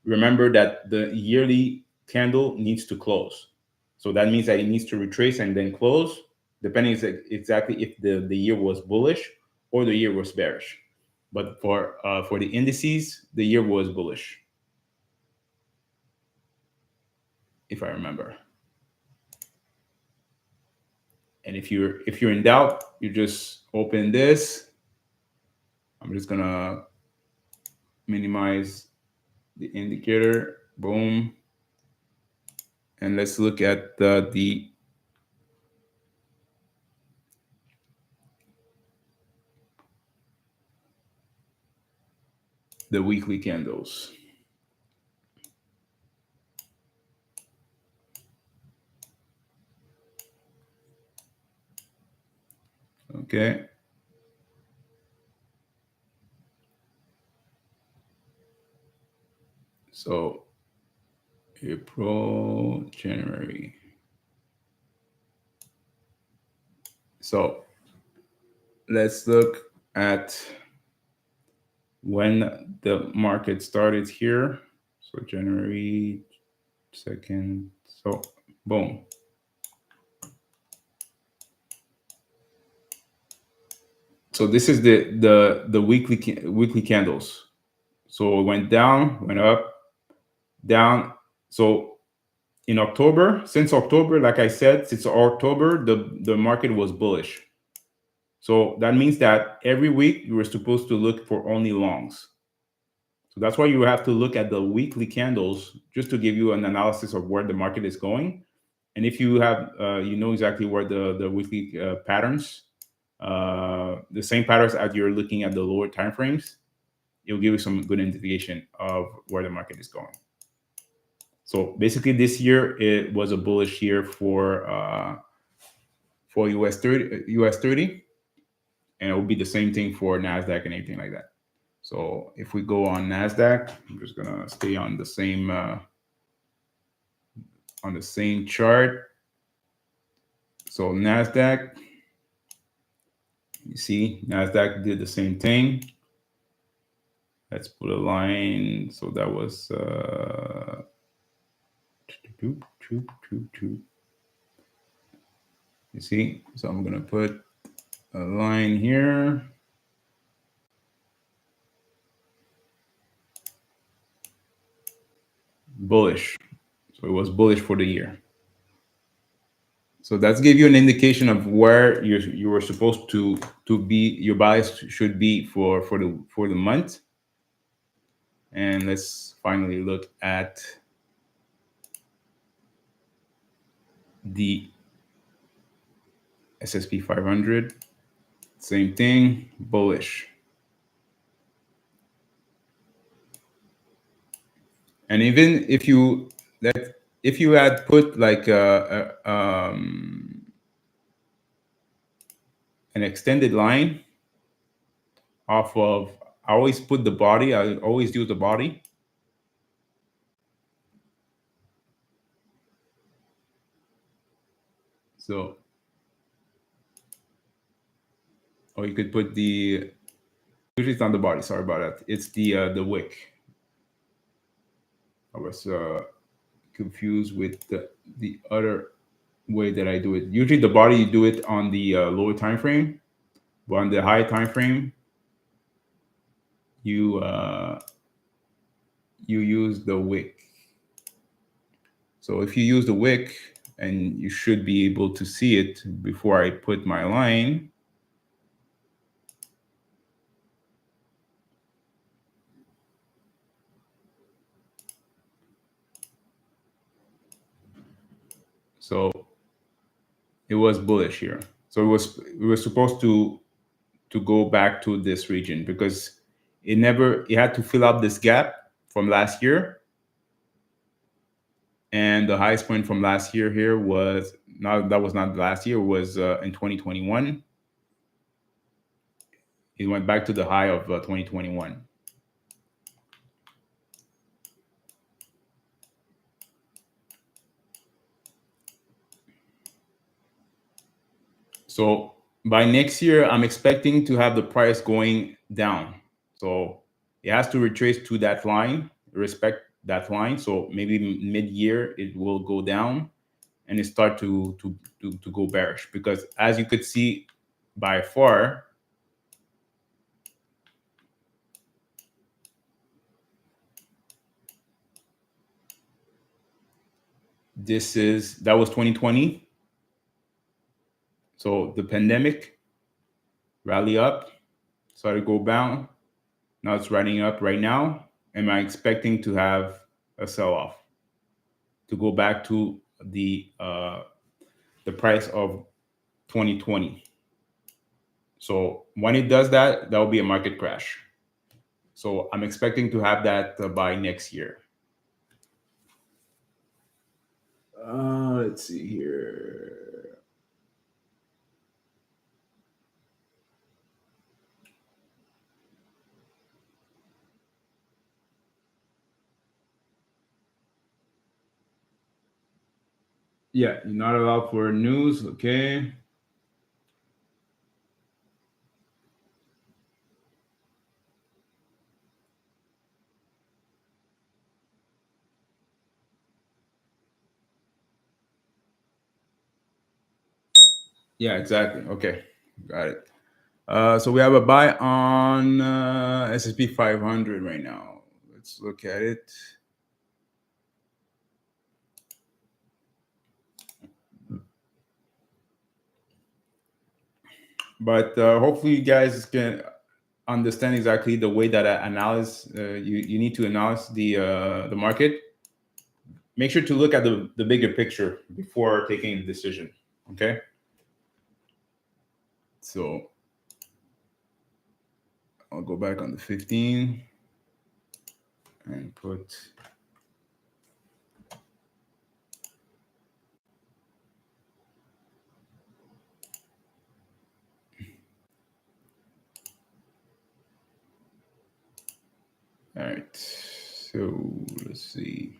remember that the yearly candle needs to close. So that means that it needs to retrace and then close, depending exactly if the year was bullish or the year was bearish. But for the indices, the year was bullish, if I remember. And if you're in doubt, you just open this. I'm just gonna minimize the indicator. Boom. And let's look at the weekly candles. Okay. So April, January. So let's look at when the market started here. So January 2nd. So boom. So this is the weekly candles. So it went down, went up, down. So in October, since October, like I said, since October, the market was bullish. So that means that every week you were supposed to look for only longs. So that's why you have to look at the weekly candles just to give you an analysis of where the market is going. And if you have, you know exactly where the weekly patterns, the same patterns as you're looking at the lower time frames, it'll give you some good indication of where the market is going. So basically, this year it was a bullish year for US 30, and it will be the same thing for Nasdaq and anything like that. So if we go on Nasdaq, I'm just gonna stay on the same chart. So Nasdaq, you see, Nasdaq did the same thing. Let's put a line. So that was you see. So I'm gonna put a line here. Bullish. So it was bullish for the year. So that's give you an indication of where you were supposed to be. Your bias should be for the month. And let's finally look at the SSP 500. Same thing, bullish. And even if you had put like an extended line off of, I always put the body. I always use the body. So, or you could put the. Usually it's on the body. Sorry about that. It's the wick. I was confused with the other way that I do it. Usually the body, you do it on the lower time frame, but on the high time frame, you use the wick. So if you use the wick, and you should be able to see it before I put my line. So it was bullish here. So it was supposed to go back to this region because it had to fill up this gap from last year. And the highest point from last year here was that was not last year, it was in 2021. It went back to the high of 2021. So by next year, I'm expecting to have the price going down. So it has to retrace to that line, respect that line. So maybe mid-year it will go down, and it start to go bearish, because as you could see by far, that was 2020. So the pandemic rally up, started to go down. Now it's riding up right now. Am I expecting to have a sell-off to go back to the price of 2020? So when it does that, that will be a market crash. So I'm expecting to have that by next year. Let's see here. Yeah, you're not allowed for news. Okay. Yeah, exactly. Okay, got it. So we have a buy on S&P 500 right now. Let's look at it. But hopefully you guys can understand exactly the way that I analyze, you need to analyze the market. Make sure to look at the bigger picture before taking a decision. Okay. So I'll go back on the 15 and put. All right. So let's see.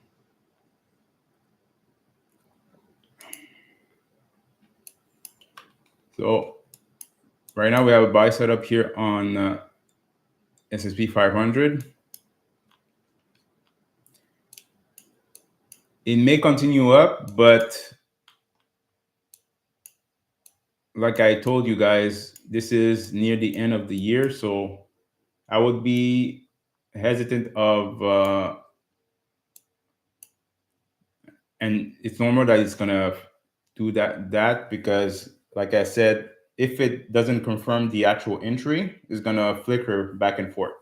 So right now we have a buy setup here on S&P 500. It may continue up, but like I told you guys, this is near the end of the year, so I would be hesitant of, and it's normal that it's gonna do that because, like I said, if it doesn't confirm the actual entry, it's gonna flicker back and forth.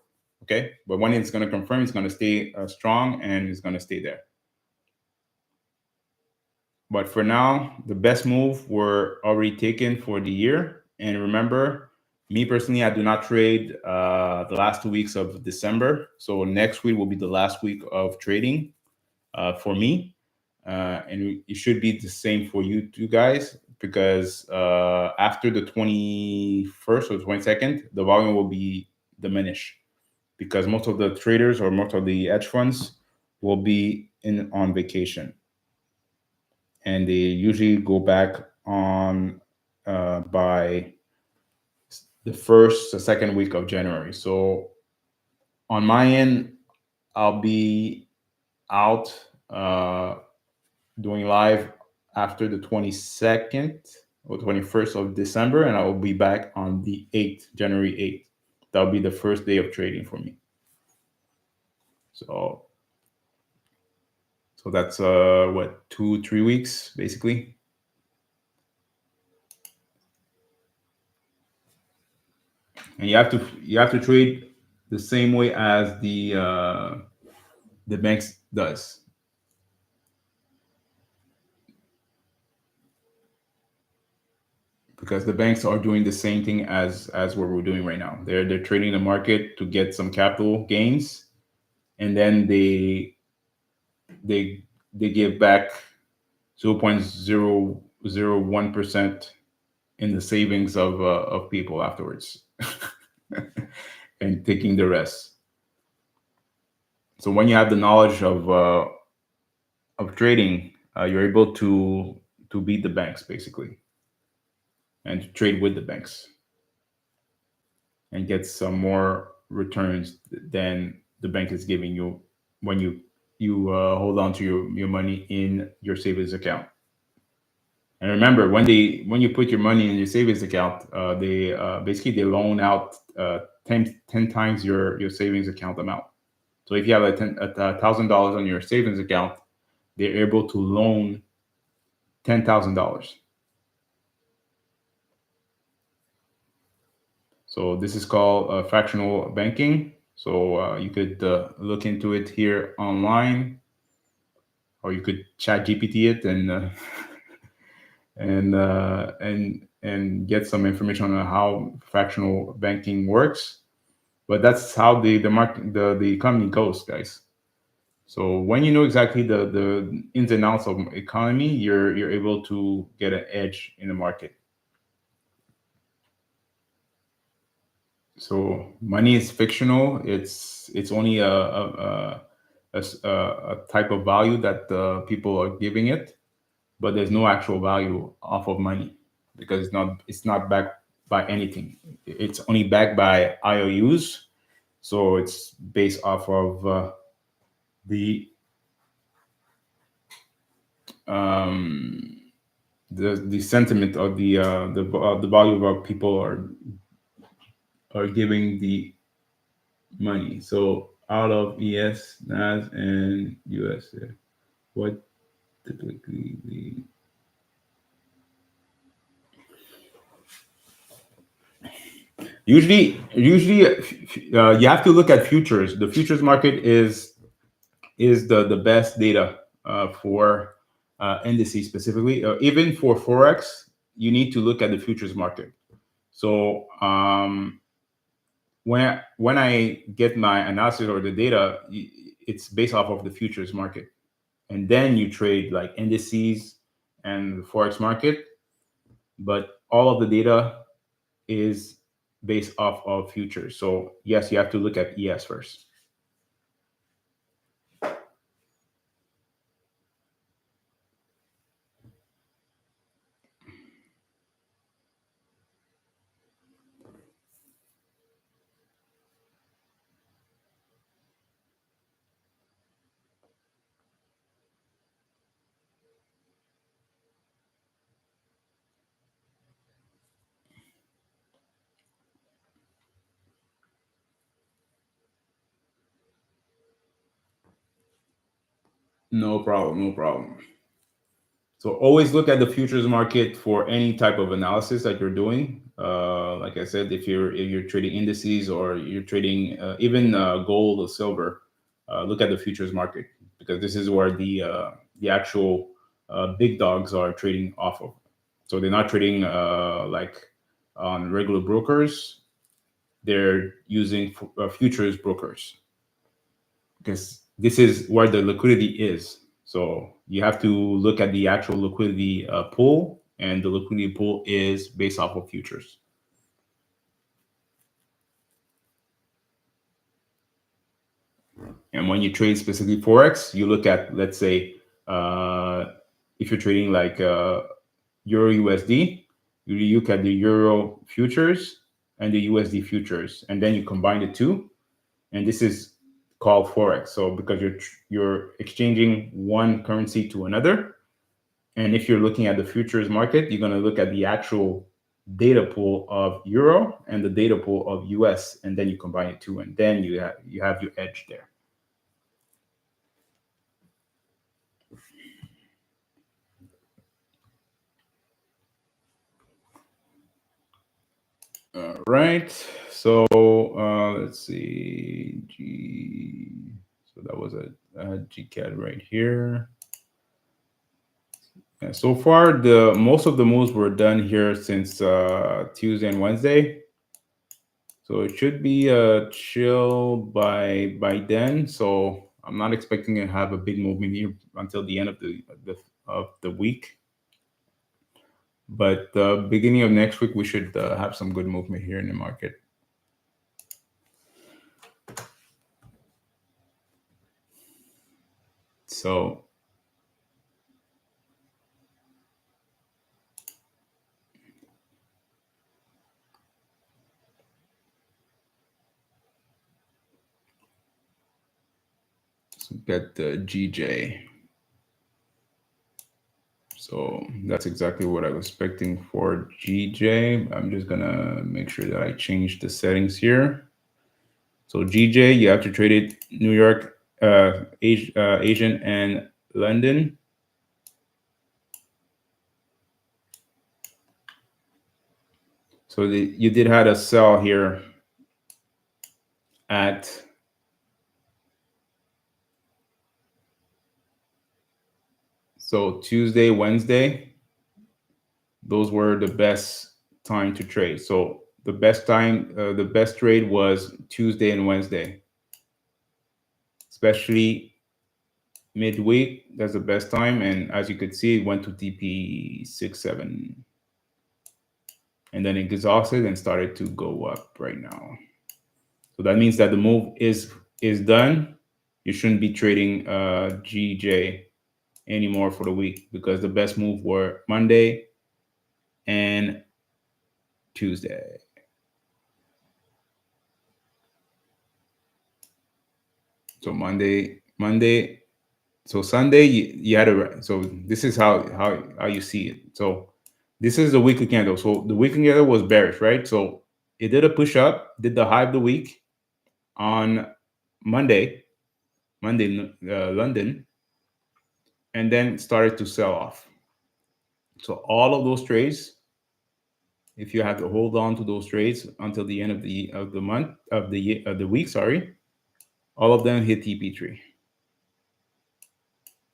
Okay, but when it's gonna confirm, it's gonna stay strong and it's gonna stay there. But for now, the best move were already taken for the year. And remember, me personally, I do not trade the last 2 weeks of December. So next week will be the last week of trading for me. And it should be the same for you two guys because after the 21st or 22nd, the volume will be diminished because most of the traders or most of the hedge funds will be in on vacation, and they usually go back on by the first or second week of January. So on my end, I'll be out doing live after the 22nd or 21st of December, and I will be back on the 8th, January 8th. That'll be the first day of trading for me. So that's what, 2-3 weeks basically. And you have to trade the same way as the banks does, because the banks are doing the same thing as what we're doing right now. They're trading the market to get some capital gains, and then they they give back 0.001% in the savings of people afterwards, and taking the rest. So when you have the knowledge of trading, you're able to beat the banks basically, and to trade with the banks and get some more returns than the bank is giving you when you hold on to your money in your savings account. And remember, when you put your money in your savings account, they basically they loan out 10 times your savings account amount. So if you have $1,000 on your savings account, they're able to loan $10,000. So this is called fractional banking. So you could look into it here online, or you could chat GPT it and get some information on how fractional banking works. But that's how the market the economy goes, guys. So when you know exactly the ins and outs of economy, you're able to get an edge in the market. So money is fictional. It's only a type of value that people are giving it, but there's no actual value off of money because it's not backed by anything. It's only backed by IOUs. So it's based off of the um, the sentiment of the value of people are giving the money. So out of ES, NAS, and US, what typically Usually, you have to look at futures. The futures market is the best data for indices specifically. Even for forex, you need to look at the futures market. So when I get my analysis or the data, it's based off of the futures market, and then you trade like indices and the forex market. But all of the data is based off of futures. So yes, you have to look at ES first. No problem, no problem. So always look at the futures market for any type of analysis that you're doing. Like I said, if you're trading indices or you're trading even gold or silver, look at the futures market because this is where the actual big dogs are trading off of. So they're not trading like on regular brokers. They're using futures brokers because this is where the liquidity is. So you have to look at the actual liquidity pool, and the liquidity pool is based off of futures. And when you trade specifically forex, you look at, let's say, uh, if you're trading like euro USD, you look at the euro futures and the USD futures, and then you combine the two, and this is called forex. So because you're exchanging one currency to another. And if you're looking at the futures market, you're going to look at the actual data pool of euro and the data pool of US, and then you combine it two, and then you have your edge there. All right. So let's see. So that was a GCAD right here. Yeah, so far, the most of the moves were done here since Tuesday and Wednesday. So it should be chill by then. So I'm not expecting to have a big movement here until the end of the week. But the beginning of next week, we should have some good movement here in the market. So get the GJ. So that's exactly what I was expecting for GJ. I'm just gonna make sure that I change the settings here. So GJ, you have to trade it New York, Asian, and London. So you did had a sell here at so Tuesday, Wednesday. Those were the best time to trade. So the best trade was Tuesday and Wednesday, especially midweek. That's the best time. And as you could see, it went to TP 6-7, and then it exhausted and started to go up right now. So that means that the move is done. You shouldn't be trading GJ anymore for the week because the best move were Monday and Tuesday. So Monday. So Sunday, you had a. So this is how you see it. So this is the weekly candle. So the weekly candle was bearish, right? So it did a push up, did the high of the week on Monday, London, and then started to sell off. So all of those trades if you have to hold on to those trades until the end of the month of the week, sorry, all of them hit TP3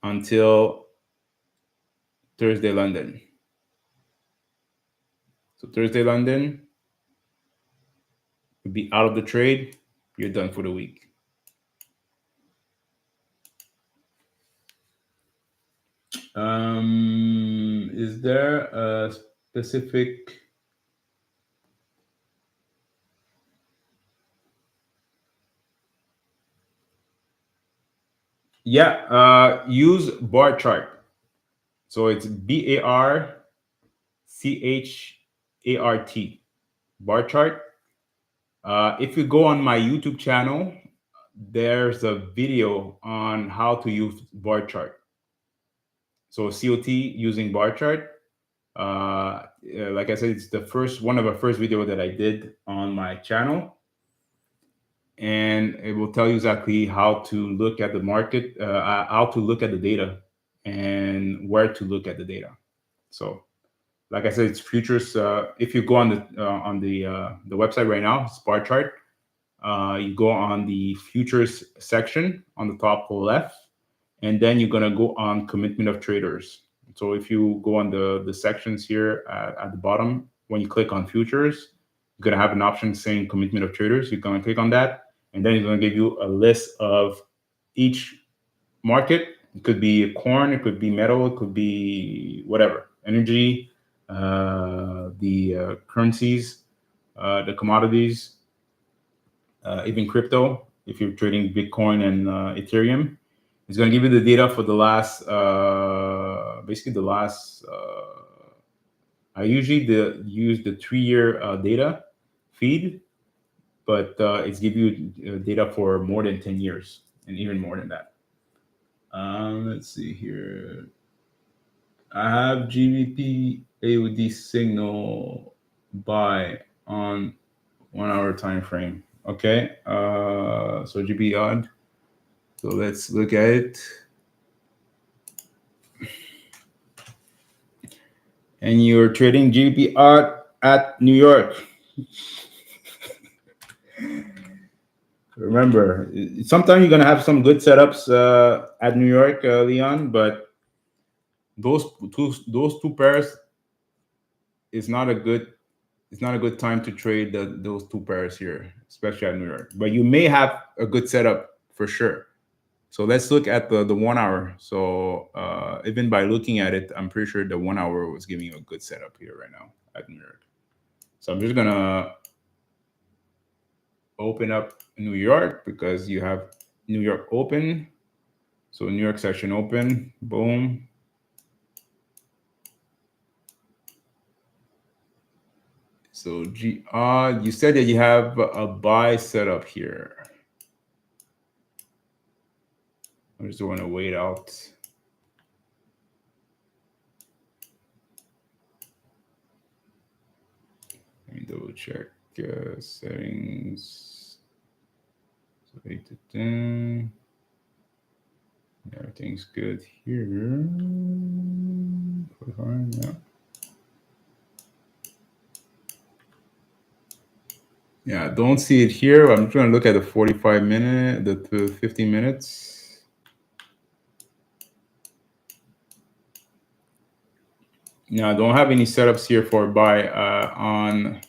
until Thursday London. So Thursday London would be out of the trade. You're done for the week. Is there a specific? Yeah, use bar chart. So it's BARCHART, bar chart. If you go on my YouTube channel, there's a video on how to use bar chart. So COT using bar chart. Like I said, it's the first one of the first video that I did on my channel, and it will tell you exactly how to look at the market, how to look at the data, and where to look at the data. So, like I said, it's futures. If you go on the website right now, it's bar chart. You go on the futures section on the top left, and then you're gonna go on commitment of traders. So if you go on the sections here at the bottom, when you click on futures, you're gonna have an option saying commitment of traders. You're gonna click on that, and then it's gonna give you a list of each market. It could be corn, it could be metal, it could be whatever, energy, the currencies, the commodities, even crypto. If you're trading Bitcoin and Ethereum, it's going to give you the data for the last, basically the last. I usually use the 3-year data feed, but it's give you data for more than 10 years and even more than that. Let's see here. I have GBP AUD signal buy on 1 hour time frame. Okay. So GB odd. So let's look at it. And you're trading GBP odd at New York. Remember, sometimes you're gonna have some good setups at New York, Leon, but those two pairs is not a good. It's not a good time to trade those two pairs here, especially at New York. But you may have a good setup for sure. So let's look at the 1 hour. So even by looking at it, I'm pretty sure the 1 hour was giving you a good setup here right now at New York. So I'm just gonna open up New York because you have New York open. So New York session open, boom. So you said that you have a buy setup here. I just want to wait out. Let me double check settings. So 8 to 10. Everything's good here. Yeah. Yeah, don't see it here. I'm trying to look at the 45 minute, the 15 minutes. No, I don't have any setups here for buy on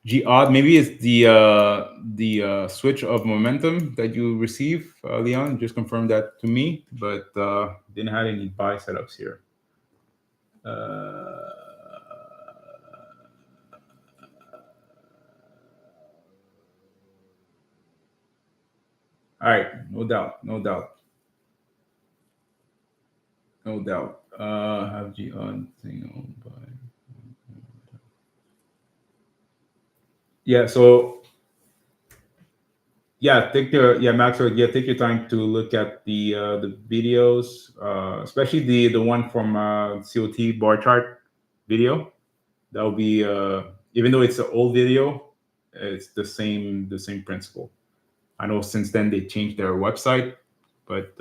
G odd. Maybe it's the switch of momentum that you receive, Leon. Just confirm that to me, but didn't have any buy setups here. All right, no doubt, no doubt, no doubt. Have G odd thing on buy. Yeah, so yeah, Maxwell. Yeah, take your time to look at the videos, especially the one from COT bar chart video. That will be even though it's an old video, it's the same principle. I know since then they changed their website, but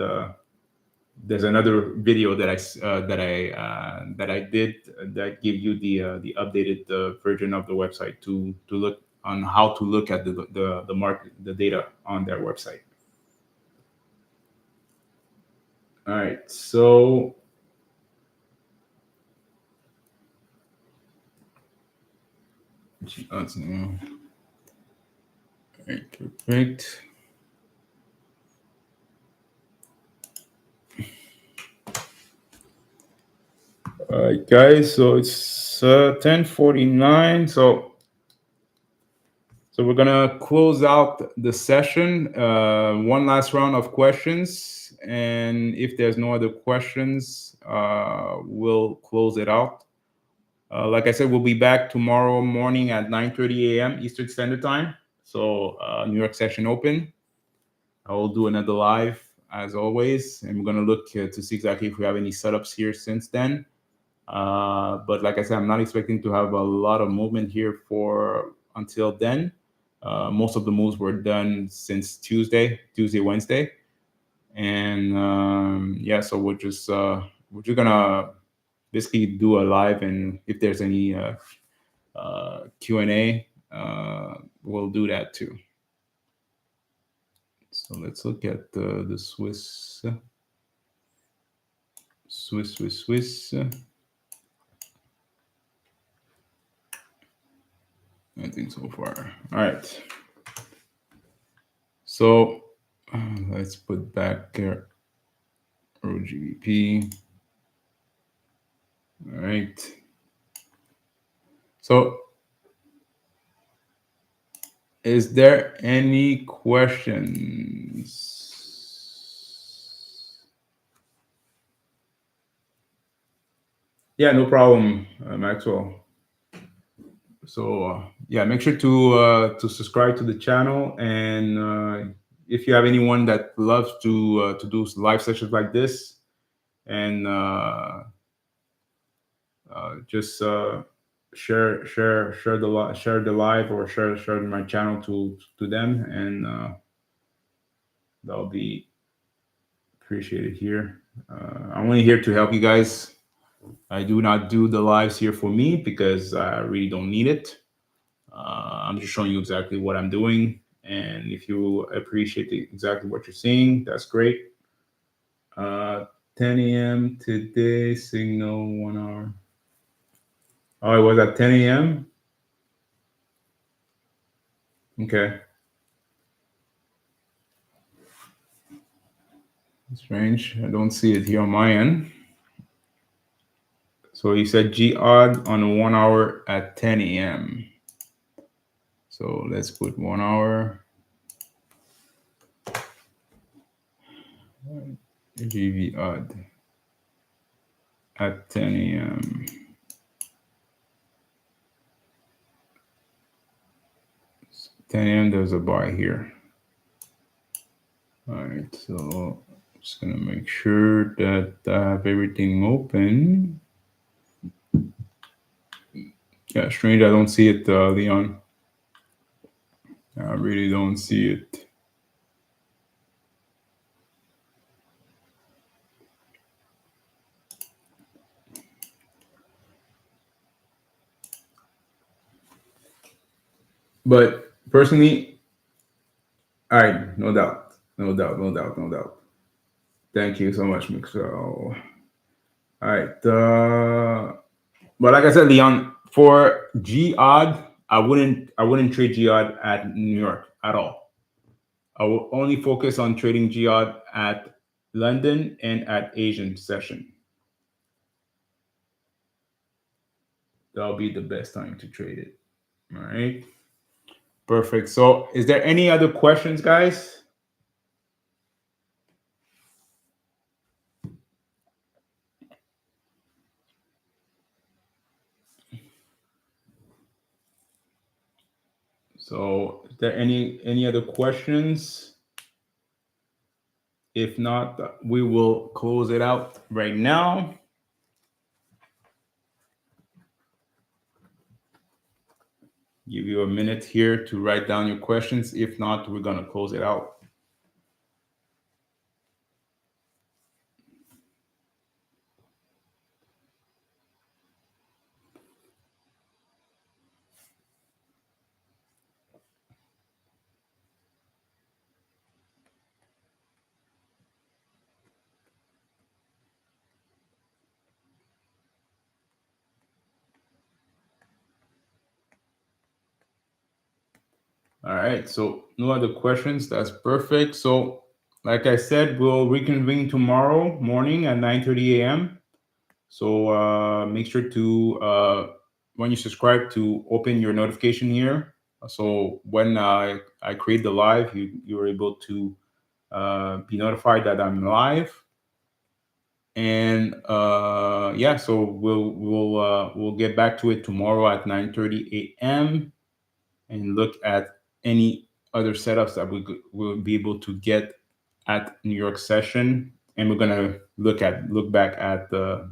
there's another video that I did that give you the updated version of the website to look on how to look at the market, the data on their website. All right, so all right, perfect. All right, guys. So it's 10:49. So we're gonna close out the session. One last round of questions, and if there's no other questions, we'll close it out. Like I said, we'll be back tomorrow morning at 9:30 a.m. Eastern Standard Time. So New York session open. I will do another live as always, and we're gonna look to see exactly if we have any setups here since then. But like I said, I'm not expecting to have a lot of movement here for until then. Most of the moves were done since Tuesday, Wednesday, and yeah. So we're just gonna basically do a live, and if there's any Q&A, we'll do that too. So let's look at the Swiss. I think so far. All right. So let's put back ROGBP. All right. So is there any questions? Yeah, no problem, Maxwell. So yeah, make sure to subscribe to the channel, and if you have anyone that loves to do live sessions like this, and just share the live, or share my channel to them, and that'll be appreciated here. I'm only here to help you guys. I do not do the lives here for me because I really don't need it. I'm just showing you exactly what I'm doing, and if you appreciate exactly what you're seeing, that's great. 10 a.m. today, signal 1 hour. Oh, it was at 10 a.m. Okay. Strange. I don't see it here on my end. So you said G odd on 1 hour at 10 a.m. So let's put 1 hour. GV odd at 10 a.m. 10 a.m. There's a buy here. All right, so I'm just gonna make sure that I have everything open. Yeah, strange. I don't see it, Leon. I really don't see it. But personally, all right, no doubt, no doubt, no doubt, no doubt. Thank you so much, Mixel. All right, but like I said, Leon, for G odd, I wouldn't trade G odd at New York at all. I will only focus on trading G odd at London and at Asian session. That'll be the best time to trade it. All right. Perfect. So is there any other questions, guys? So is there any other questions? If not, we will close it out right now. Give you a minute here to write down your questions. If not, we're going to close it out. All right. So no other questions. That's perfect. So like I said, we'll reconvene tomorrow morning at 9:30 a.m. So make sure to when you subscribe to open your notification here. So when I create the live, you're able to be notified that I'm live. And yeah, so we'll get back to it tomorrow at 9:30 a.m. and look at any other setups that will be able to get at New York session, and we're gonna look back at the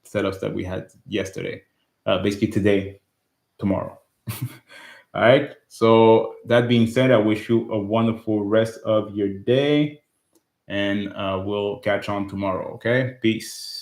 setups that we had yesterday, basically today, tomorrow. All right. So that being said, I wish you a wonderful rest of your day, and we'll catch on tomorrow. Okay. Peace.